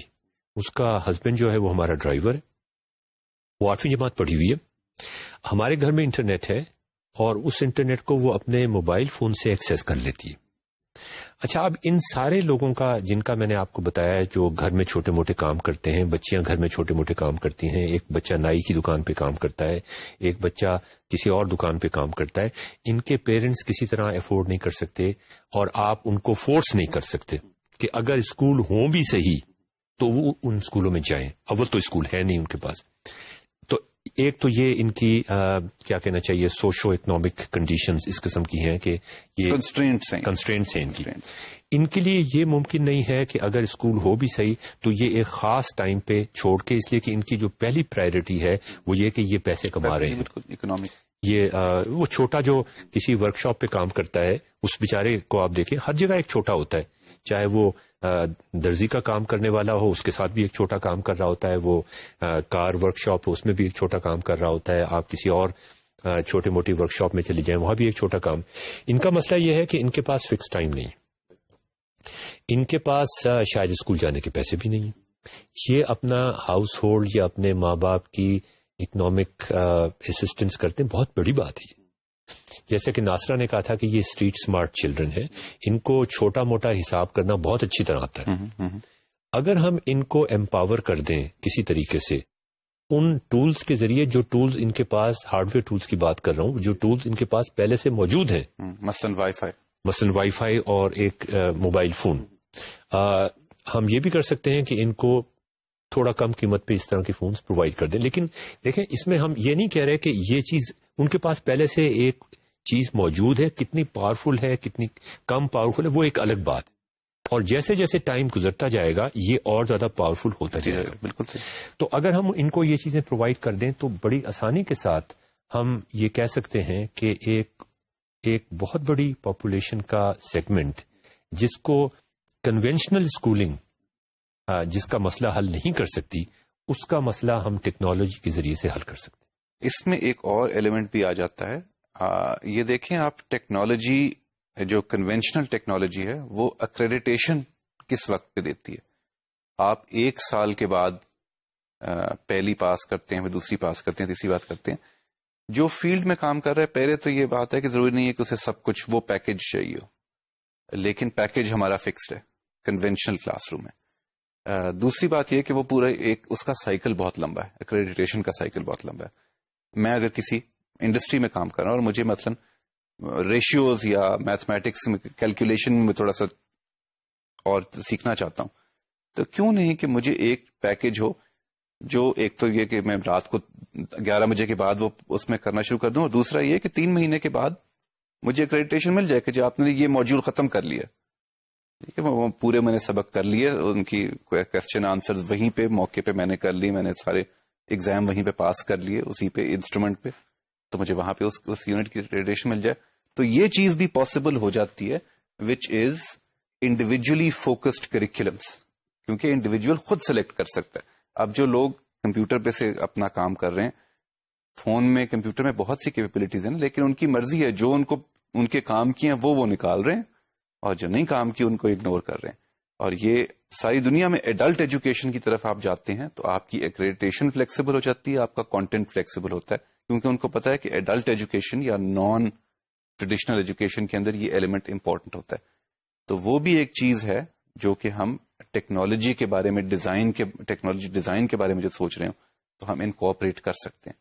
اس کا ہسبینڈ جو ہے وہ ہمارا ڈرائیور ہے، وہ 8ویں جماعت پڑھی ہوئی ہے. ہمارے گھر میں انٹرنیٹ ہے اور اس انٹرنیٹ کو وہ اپنے موبائل فون سے ایکسیس کر لیتی ہے. اچھا، اب ان سارے لوگوں کا جن کا میں نے آپ کو بتایا ہے جو گھر میں چھوٹے موٹے کام کرتے ہیں، بچیاں گھر میں چھوٹے موٹے کام کرتی ہیں، ایک بچہ نائی کی دکان پہ کام کرتا ہے، ایک بچہ کسی اور دکان پہ کام کرتا ہے. ان کے پیرنٹس کسی طرح افورڈ نہیں کر سکتے، اور آپ ان کو فورس نہیں کر سکتے کہ اگر اسکول ہوں بھی صحیح تو وہ ان اسکولوں میں جائیں. اول تو اسکول ہے نہیں ان کے پاس. تو ایک تو یہ ان کی کیا کہنا چاہیے سوشو اکنامک کنڈیشنز اس قسم کی ہیں کہ یہ کنسٹرینٹس ہیں ان کی. ان کے لیے یہ ممکن نہیں ہے کہ اگر اسکول ہو بھی صحیح تو یہ ایک خاص ٹائم پہ چھوڑ کے، اس لیے کہ ان کی جو پہلی پرائرٹی ہے وہ یہ کہ یہ پیسے کما رہے ہیں. اکنامک یہ وہ چھوٹا جو کسی ورک شاپ پہ کام کرتا ہے اس بیچارے کو آپ دیکھیں ہر جگہ ایک چھوٹا ہوتا ہے، چاہے وہ درزی کا کام کرنے والا ہو اس کے ساتھ بھی ایک چھوٹا کام کر رہا ہوتا ہے، وہ کار ورک شاپ ہو اس میں بھی ایک چھوٹا کام کر رہا ہوتا ہے، آپ کسی اور چھوٹی موٹی ورک شاپ میں چلے جائیں وہاں بھی ایک چھوٹا کام. ان کا مسئلہ یہ ہے کہ ان کے پاس فکس ٹائم نہیں، ان کے پاس شاید اسکول جانے کے پیسے بھی نہیں. یہ اپنا ہاؤس ہولڈ یا اپنے ماں باپ کی اکنامک اسسٹنس کرتے ہیں، بہت بڑی بات ہے. جیسے کہ ناصرہ نے کہا تھا کہ یہ اسٹریٹ سمارٹ چلڈرن ہے، ان کو چھوٹا موٹا حساب کرنا بہت اچھی طرح آتا ہے. اگر ہم ان کو ایمپاور کر دیں کسی طریقے سے ان ٹولز کے ذریعے، جو ٹولز ان کے پاس، ہارڈ ویئر ٹولز کی بات کر رہا ہوں، جو ٹولز ان کے پاس پہلے سے موجود ہیں، مثلاً وائی فائی اور ایک موبائل فون، ہم یہ بھی کر سکتے ہیں کہ ان کو تھوڑا کم قیمت پہ اس طرح کے فونز پرووائڈ کر دیں. لیکن دیکھیں اس میں ہم یہ نہیں کہہ رہے کہ یہ چیز ان کے پاس پہلے سے ایک چیز موجود ہے، کتنی پاورفل ہے کتنی کم پاورفل ہے وہ ایک الگ بات ہے، اور جیسے جیسے ٹائم گزرتا جائے گا یہ اور زیادہ پاورفل ہوتا جائے گا. بالکل. تو اگر ہم ان کو یہ چیزیں پرووائڈ کر دیں تو بڑی آسانی کے ساتھ ہم یہ کہہ سکتے ہیں کہ ایک بہت بڑی پاپولیشن کا سیگمنٹ جس کو کنونشنل اسکولنگ جس کا مسئلہ حل نہیں کر سکتی، اس کا مسئلہ ہم ٹیکنالوجی کے ذریعے سے حل کر سکتے ہیں. اس میں ایک اور ایلیمنٹ بھی آ جاتا ہے. یہ دیکھیں آپ، ٹیکنالوجی جو کنونشنل ٹیکنالوجی ہے وہ اکریڈیٹیشن کس وقت پہ دیتی ہے. آپ 1 سال کے بعد پہلی پاس کرتے ہیں، پھر دوسری پاس کرتے ہیں، تیسری بات کرتے ہیں. جو فیلڈ میں کام کر رہا ہے پہلے تو یہ بات ہے کہ ضروری نہیں ہے کہ اسے سب کچھ وہ پیکج چاہیے ہو، لیکن پیکج ہمارا فکسڈ ہے کنونشنل کلاس روم میں. دوسری بات یہ کہ وہ پورا ایک اس کا سائیکل بہت لمبا ہے، اکریڈیٹیشن کا سائیکل بہت لمبا ہے. میں اگر کسی انڈسٹری میں کام کر رہا ہوں اور مجھے مثلا ریشیوز یا میتھمیٹکس میں کیلکولیشن میں تھوڑا سا اور سیکھنا چاہتا ہوں، تو کیوں نہیں کہ مجھے ایک پیکج ہو جو ایک تو یہ کہ میں رات کو 11 بجے کے بعد وہ اس میں کرنا شروع کر دوں، اور دوسرا یہ کہ 3 مہینے کے بعد مجھے اکریڈیٹیشن مل جائے کہ جو آپ نے یہ موڈیول ختم کر لیا، ٹھیک ہے، وہ پورے میں نے سبق کر لیے، ان کی کوشچن آنسر وہیں پہ موقع پہ میں نے کر لی، میں نے سارے ایگزام وہیں پہ پاس کر لیے اسی پہ انسٹرومنٹ پہ، تو مجھے وہاں پہ اس یونٹ کی اکریڈیٹیشن مل جائے. تو یہ چیز بھی پاسبل ہو جاتی ہے وچ از انڈیویجلی فوکسڈ کریکولمس، کیونکہ انڈیویجول خود سلیکٹ کر سکتا ہے. اب جو لوگ کمپیوٹر پہ سے اپنا کام کر رہے ہیں، فون میں کمپیوٹر میں بہت سی کیپیبلٹیز ہیں، لیکن ان کی مرضی ہے، جو ان کے کام کی ہیں وہ نکال رہے ہیں، اور جو نہیں کام کی ان کو اگنور کر رہے ہیں. اور یہ ساری دنیا میں ایڈلٹ ایجوکیشن کی طرف آپ جاتے ہیں تو آپ کی ایکریڈیٹیشن فلیکسیبل ہو جاتی ہے، آپ کا کانٹینٹ فلیکسیبل ہوتا ہے، کیونکہ ان کو پتا ہے کہ ایڈلٹ ایجوکیشن یا نان ٹریڈیشنل ایجوکیشن کے اندر یہ ایلیمنٹ امپورٹنٹ ہوتا ہے. تو وہ بھی ایک چیز ہے جو کہ ہم ٹیکنالوجی کے بارے میں ٹیکنالوجی ڈیزائن کے بارے میں جو سوچ رہے ہوں تو ہم انکوآپریٹ کر سکتے ہیں.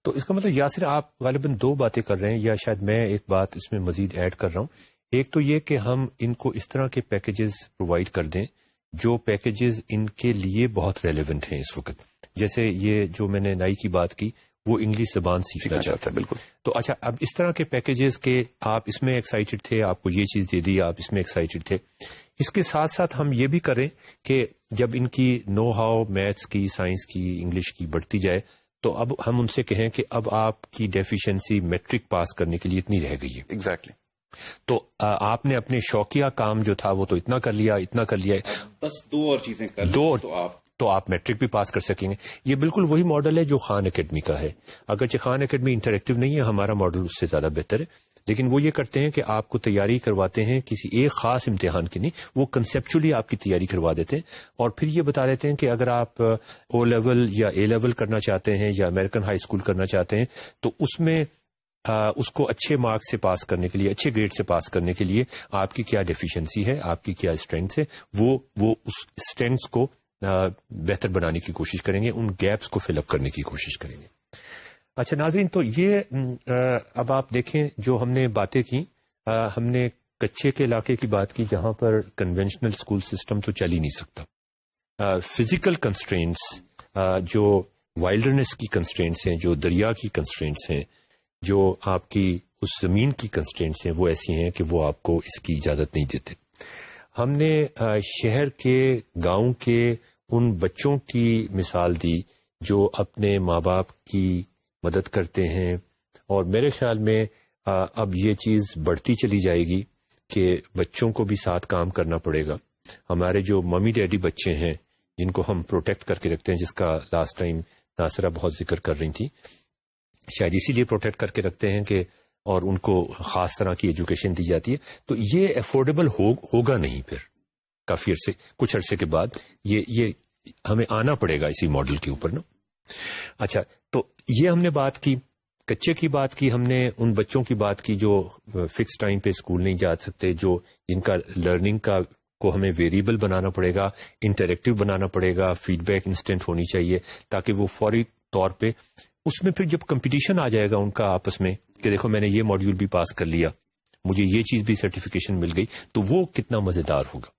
تو اس کا مطلب یاسر آپ غالباً 2 باتیں کر رہے ہیں، یا شاید میں ایک بات اس میں مزید ایڈ کر رہا ہوں. ایک تو یہ کہ ہم ان کو اس طرح کے پیکیجز پرووائڈ کر دیں جو پیکیجز ان کے لیے بہت ریلیونٹ ہیں اس وقت. جیسے یہ جو میں نے نائی کی بات کی، وہ انگلش زبان سیکھنا چاہتا ہے. بالکل. تو اچھا، اب اس طرح کے پیکیجز کے آپ اس میں ایکسائٹیڈ تھے، آپ کو یہ چیز دے دی، آپ اس میں ایکسائٹیڈ تھے. اس کے ساتھ ساتھ ہم یہ بھی کریں کہ جب ان کی نو ہاؤ میتھس کی، سائنس کی، انگلش کی بڑھتی جائے تو اب ہم ان سے کہیں کہ اب آپ کی ڈیفیشنسی میٹرک پاس کرنے کے لیے اتنی رہ گئی ہے. ایگزیکٹلی. تو آپ نے اپنے شوقیہ کام جو تھا وہ تو اتنا کر لیا، بس 2 اور چیزیں کر تو آپ میٹرک بھی پاس کر سکیں گے. یہ بالکل وہی ماڈل ہے جو خان اکیڈمی کا ہے. اگرچہ خان اکیڈمی انٹریکٹیو نہیں ہے، ہمارا ماڈل اس سے زیادہ بہتر ہے، لیکن وہ یہ کرتے ہیں کہ آپ کو تیاری کرواتے ہیں کسی ایک خاص امتحان کی نہیں، وہ کنسیپچولی آپ کی تیاری کروا دیتے ہیں، اور پھر یہ بتا دیتے ہیں کہ اگر آپ او لیول یا اے لیول کرنا چاہتے ہیں یا امریکن ہائی اسکول کرنا چاہتے ہیں تو اس میں اس کو اچھے مارکس سے پاس کرنے کے لیے، اچھے گریڈ سے پاس کرنے کے لیے آپ کی کیا ڈیفیشنسی ہے، آپ کی کیا اسٹرینتھ ہے، وہ اس اسٹرینتھس کو بہتر بنانے کی کوشش کریں گے، ان گیپس کو فل اپ کرنے کی کوشش کریں گے. اچھا ناظرین، تو یہ اب آپ دیکھیں جو ہم نے باتیں کی، ہم نے کچے کے علاقے کی بات کی جہاں پر کنونشنل اسکول سسٹم تو چل ہی نہیں سکتا. فزیکل کنسٹرینٹس جو وائلڈرنیس کی کنسٹرینٹس ہیں، جو دریا کی کنسٹرینٹس ہیں، جو آپ کی اس زمین کی کنسٹرینٹس ہیں، وہ ایسی ہیں کہ وہ آپ کو اس کی اجازت نہیں دیتے. ہم نے شہر کے، گاؤں کے ان بچوں کی مثال دی جو اپنے ماں باپ کی مدد کرتے ہیں، اور میرے خیال میں اب یہ چیز بڑھتی چلی جائے گی کہ بچوں کو بھی ساتھ کام کرنا پڑے گا. ہمارے جو ممی ڈیڈی بچے ہیں جن کو ہم پروٹیکٹ کر کے رکھتے ہیں، جس کا لاسٹ ٹائم ناصرہ بہت ذکر کر رہی تھی، شاید اسی لیے پروٹیکٹ کر کے رکھتے ہیں کہ اور ان کو خاص طرح کی ایجوکیشن دی جاتی ہے، تو یہ افورڈیبل ہوگا نہیں. پھر کافی عرصے، کچھ عرصے کے بعد یہ ہمیں آنا پڑے گا اسی ماڈل کے اوپر نا. اچھا، تو یہ ہم نے بات کی، کچے کی بات کی، ہم نے ان بچوں کی بات کی جو فکس ٹائم پہ اسکول نہیں جا سکتے، جو جن کا لرننگ کا کو ہمیں ویریبل بنانا پڑے گا، انٹریکٹیو بنانا پڑے گا، فیڈ بیک انسٹنٹ ہونی چاہیے تاکہ وہ فوری طور پہ اس میں پھر جب کمپٹیشن آ جائے گا ان کا آپس میں کہ دیکھو میں نے یہ ماڈیول بھی پاس کر لیا، مجھے یہ چیز بھی سرٹیفکیشن مل گئی، تو وہ کتنا مزیدار ہوگا.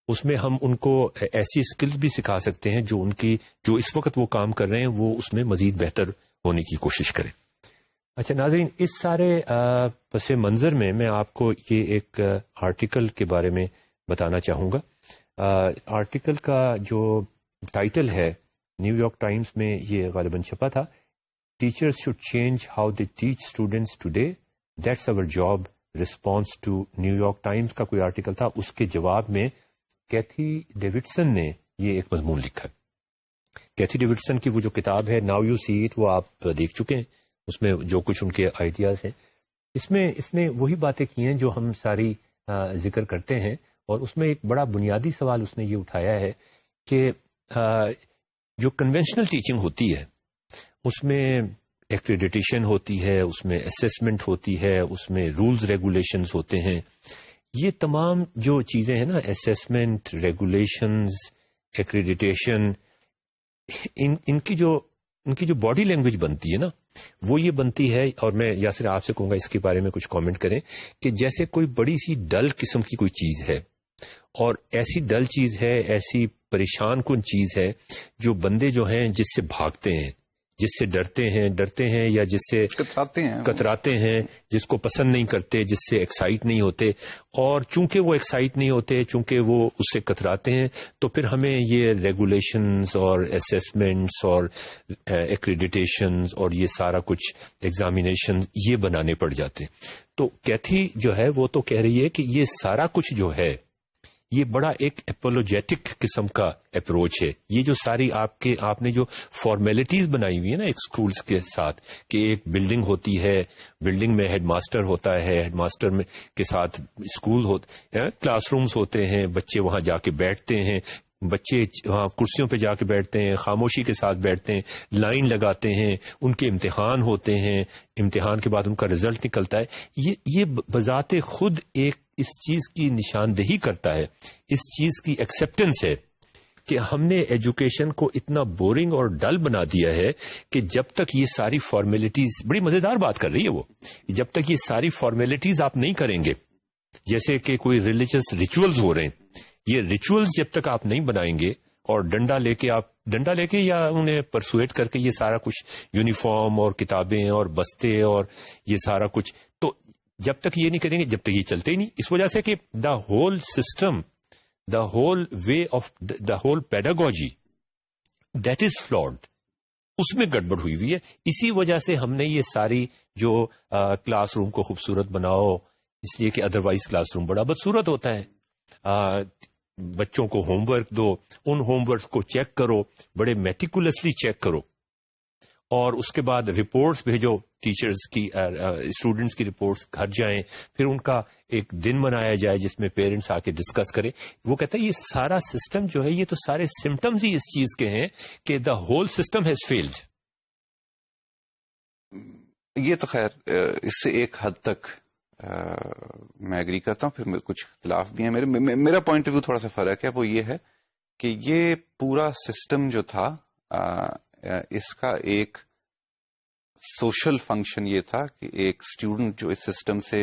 اس میں ہم ان کو ایسی اسکلز بھی سکھا سکتے ہیں جو اس وقت وہ کام کر رہے ہیں وہ اس میں مزید بہتر ہونے کی کوشش کریں. اچھا ناظرین، اس سارے پس منظر میں آپ کو یہ ایک آرٹیکل کے بارے میں بتانا چاہوں گا. آرٹیکل کا جو ٹائٹل ہے، نیو یارک ٹائمز میں یہ غالباً چھپا تھا، teachers should change how they teach students today, that's our job, response to New York Times کا کوئی آرٹیکل تھا. اس کے جواب میں کیتھی ڈیوڈسن نے یہ ایک مضمون لکھا. کیتھی ڈیوڈسن کی وہ جو کتاب ہے ناؤ یو سی اٹ، وہ آپ دیکھ چکے ہیں. اس میں جو کچھ ان کے آئیڈیاز ہیں، اس نے وہی باتیں کی ہیں جو ہم ساری ذکر کرتے ہیں. اور اس میں ایک بڑا بنیادی سوال اس نے یہ اٹھایا ہے کہ جو کنونشنل ٹیچنگ ہوتی ہے اس میں ایکریڈیٹیشن ہوتی ہے، اس میں اسیسمنٹ ہوتی ہے، اس میں رولز ریگولیشنز ہوتے ہیں. یہ تمام جو چیزیں ہیں نا، اسیسمنٹ، ریگولیشنز، ایکریڈیٹیشن، ان کی جو باڈی لینگویج بنتی ہے نا، وہ یہ بنتی ہے. اور میں یاسر آپ سے کہوں گا اس کے بارے میں کچھ کامنٹ کریں کہ جیسے کوئی بڑی سی ڈل قسم کی کوئی چیز ہے، اور ایسی ڈل چیز ہے، ایسی پریشان کن چیز ہے جو بندے جو ہیں جس سے بھاگتے ہیں، جس سے ڈرتے ہیں یا جس سے کتراتے ہیں، جس کو پسند نہیں کرتے، جس سے ایکسائٹ نہیں ہوتے. اور چونکہ وہ ایکسائٹ نہیں ہوتے، چونکہ وہ اس سے کتراتے ہیں، تو پھر ہمیں یہ ریگولیشنز اور اسیسمنٹس اور ایکریڈیٹیشنز اور یہ سارا کچھ ایگزامینیشن یہ بنانے پڑ جاتے ہیں. تو کیتھی جو ہے وہ تو کہہ رہی ہے کہ یہ سارا کچھ جو ہے یہ بڑا ایک اپولوجیٹک قسم کا اپروچ ہے. یہ جو ساری آپ نے جو فارمیلٹیز بنائی ہوئی ہے نا ایک اسکولس کے ساتھ، کہ ایک بلڈنگ ہوتی ہے، بلڈنگ میں ہیڈ ماسٹر ہوتا ہے، ہیڈ ماسٹر کے ساتھ اسکول کلاس رومز ہوتے ہیں، بچے وہاں جا کے بیٹھتے ہیں، بچے وہاں کرسیوں پہ جا کے بیٹھتے ہیں، خاموشی کے ساتھ بیٹھتے ہیں، لائن لگاتے ہیں، ان کے امتحان ہوتے ہیں، امتحان کے بعد ان کا رزلٹ نکلتا ہے. یہ بذات خود ایک اس چیز کی نشاندہی کرتا ہے، اس چیز کی ایکسیپٹنس ہے کہ ہم نے ایجوکیشن کو اتنا بورنگ اور ڈل بنا دیا ہے کہ جب تک یہ ساری فارمیلٹیز، بڑی مزیدار بات کر رہی ہے وہ، جب تک یہ ساری فارمیلٹیز آپ نہیں کریں گے، جیسے کہ کوئی ریلیجس ریچولز ہو رہے ہیں، یہ ریچولز جب تک آپ نہیں بنائیں گے اور ڈنڈا لے کے یا انہیں پرسویٹ کر کے یہ سارا کچھ یونیفارم اور کتابیں اور بستے اور یہ سارا کچھ، تو جب تک یہ نہیں کریں گے جب تک یہ چلتے ہی نہیں. اس وجہ سے کہ the whole system, the whole way of the whole pedagogy that is flawed, اس میں گڑبڑ ہوئی ہے. اسی وجہ سے ہم نے یہ ساری جو کلاس روم کو خوبصورت بناؤ، اس لیے کہ ادروائز کلاس روم بڑا بدصورت ہوتا ہے. بچوں کو ہوم ورک دو، ان ہوم ورک کو چیک کرو، بڑے میٹیکولسلی چیک کرو، اور اس کے بعد رپورٹس بھیجو ٹیچرز کی، اسٹوڈنٹس کی رپورٹس گھر جائیں، پھر ان کا ایک دن منایا جائے جس میں پیرنٹس آ کے ڈسکس کریں. وہ کہتا ہے یہ سارا سسٹم جو ہے یہ تو سارے سمٹمز ہی اس چیز کے ہیں کہ the whole system has failed. یہ تو خیر اس سے ایک حد تک میں ایگری کرتا ہوں، پھر کچھ اختلاف بھی ہیں. میرا پوائنٹ آف ویو تھوڑا سا فرق ہے، وہ یہ ہے کہ یہ پورا سسٹم جو تھا اس کا ایک سوشل فنکشن یہ تھا کہ ایک اسٹوڈنٹ جو اس سسٹم سے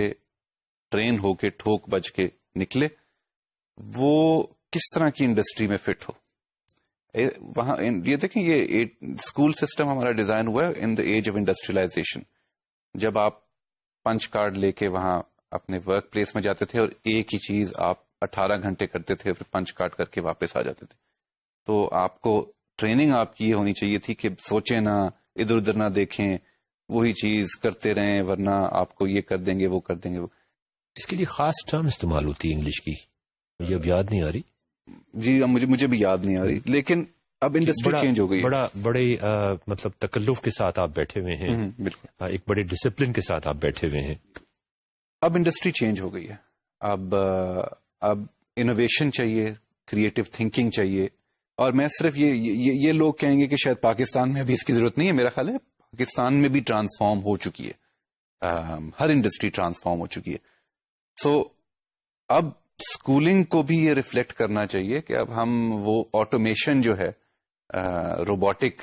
ٹرین ہو کے ٹھوک بج کے نکلے، وہ کس طرح کی انڈسٹری میں فٹ ہو. وہاں یہ دیکھیں یہ اسکول سسٹم ہمارا ڈیزائن ہوا ہے ان دا ایج آف انڈسٹریلائزیشن. جب آپ پنچ کارڈ لے کے وہاں اپنے ورک پلیس میں جاتے تھے اور ایک ہی چیز آپ 18 گھنٹے کرتے تھے پھر پنچ کارڈ کر کے واپس آ جاتے تھے, تو آپ کو ٹریننگ آپ کی یہ ہونی چاہیے تھی کہ سوچیں نہ, ادھر ادھر نہ دیکھیں, وہی چیز کرتے رہیں ورنہ آپ کو یہ کر دیں گے وہ کر دیں گے. اس کے لیے خاص ٹرم استعمال ہوتی ہے انگلش کی, مجھے اب یاد نہیں آ رہی. جی مجھے بھی یاد نہیں آ رہی, لیکن اب انڈسٹری چینج ہو گئی ہے. بڑے مطلب تکلف کے ساتھ آپ بیٹھے ہوئے ہیں, بالکل ایک بڑے ڈسپلن کے ساتھ آپ بیٹھے ہوئے ہیں. اب انڈسٹری چینج ہو گئی ہے, اب انوویشن چاہیے, کریٹو تھنکنگ چاہیے. اور میں صرف یہ لوگ کہیں گے کہ شاید پاکستان میں ابھی اس کی ضرورت نہیں ہے. میرا خیال ہے پاکستان میں بھی ٹرانسفارم ہو چکی ہے, ہر انڈسٹری ٹرانسفارم ہو چکی ہے. سو اب اسکولنگ کو بھی یہ ریفلیکٹ کرنا چاہیے کہ اب ہم وہ آٹومیشن جو ہے, روبوٹک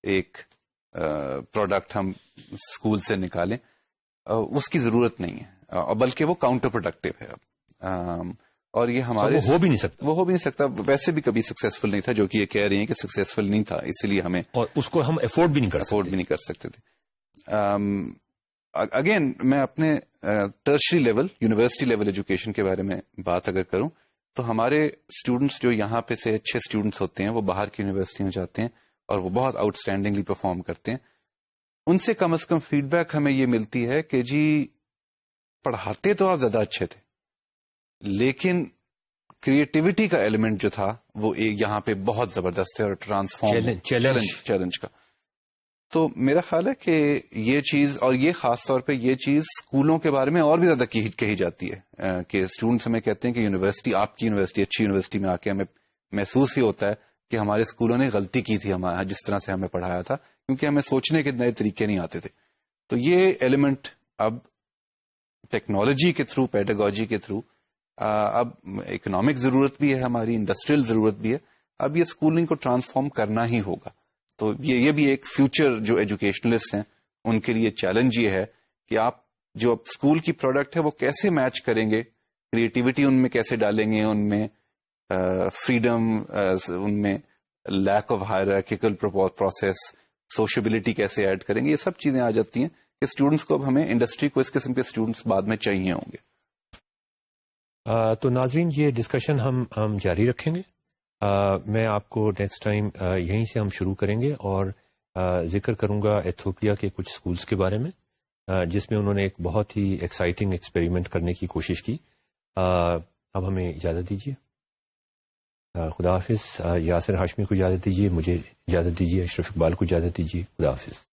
ایک پروڈکٹ ہم اسکول سے نکالیں, اس کی ضرورت نہیں ہے, بلکہ وہ کاؤنٹر پروڈکٹیو ہے اب. اور یہ ہمارے وہ ہو بھی نہیں سکتا, ویسے بھی کبھی سکسیسفل نہیں تھا, جو کہ یہ کہہ رہی ہیں کہ سکسیسفل نہیں تھا, اس لیے ہمیں اور اس کو ہم افورڈ بھی نہیں کر سکتے تھے. اگین میں اپنے tertiary level, university level education کے بارے میں بات اگر کروں تو ہمارے اسٹوڈنٹس جو یہاں پہ سے اچھے اسٹوڈنٹس ہوتے ہیں وہ باہر کی یونیورسٹی میں جاتے ہیں اور وہ بہت آؤٹ اسٹینڈنگلی پرفارم کرتے ہیں. ان سے کم از کم فیڈ بیک ہمیں یہ ملتی ہے کہ جی پڑھاتے تو آپ زیادہ اچھے تھے, لیکن کریٹیوٹی کا ایلیمنٹ جو تھا وہ یہاں پہ بہت زبردست ہے اور ٹرانسفارم چیلنج کا. تو میرا خیال ہے کہ یہ چیز, اور یہ خاص طور پہ یہ چیز اسکولوں کے بارے میں اور بھی زیادہ کہی جاتی ہے کہ اسٹوڈنٹس ہمیں کہتے ہیں کہ یونیورسٹی, آپ کی یونیورسٹی, اچھی یونیورسٹی میں آ کے ہمیں محسوس ہی ہوتا ہے کہ ہمارے اسکولوں نے غلطی کی تھی ہمارا جس طرح سے ہمیں پڑھایا تھا, کیونکہ ہمیں سوچنے کے نئے طریقے نہیں آتے تھے. تو یہ ایلیمنٹ اب ٹیکنالوجی کے تھرو, پیڈاگوجی کے تھرو, اب اکنامک ضرورت بھی ہے ہماری, انڈسٹریل ضرورت بھی ہے, اب یہ اسکولنگ کو ٹرانسفارم کرنا ہی ہوگا. تو یہ بھی ایک فیوچر جو ایجوکیشنلسٹ ہیں ان کے لیے چیلنج یہ ہے کہ آپ جو اسکول کی پروڈکٹ ہے وہ کیسے میچ کریں گے, کریٹیوٹی ان میں کیسے ڈالیں گے, ان میں فریڈم, ان میں لیک آف ہائرارکیکل پروسیس, سوشیبلٹی کیسے ایڈ کریں گے. یہ سب چیزیں آ جاتی ہیں کہ اسٹوڈنٹس کو اب ہمیں انڈسٹری کو اس قسم کے اسٹوڈنٹس بعد میں چاہیے ہوں گے. تو ناظرین یہ ڈسکشن ہم جاری رکھیں گے. میں آپ کو نیکسٹ ٹائم یہیں سے ہم شروع کریں گے اور ذکر کروں گا ایتھوپیا کے کچھ سکولز کے بارے میں جس میں انہوں نے ایک بہت ہی ایکسائٹنگ ایکسپیریمنٹ کرنے کی کوشش کی. اب ہمیں اجازت دیجیے. خدا حافظ. یاسر ہاشمی کو اجازت دیجیے, مجھے اجازت دیجیے, اشرف اقبال کو اجازت دیجیے. خدا حافظ.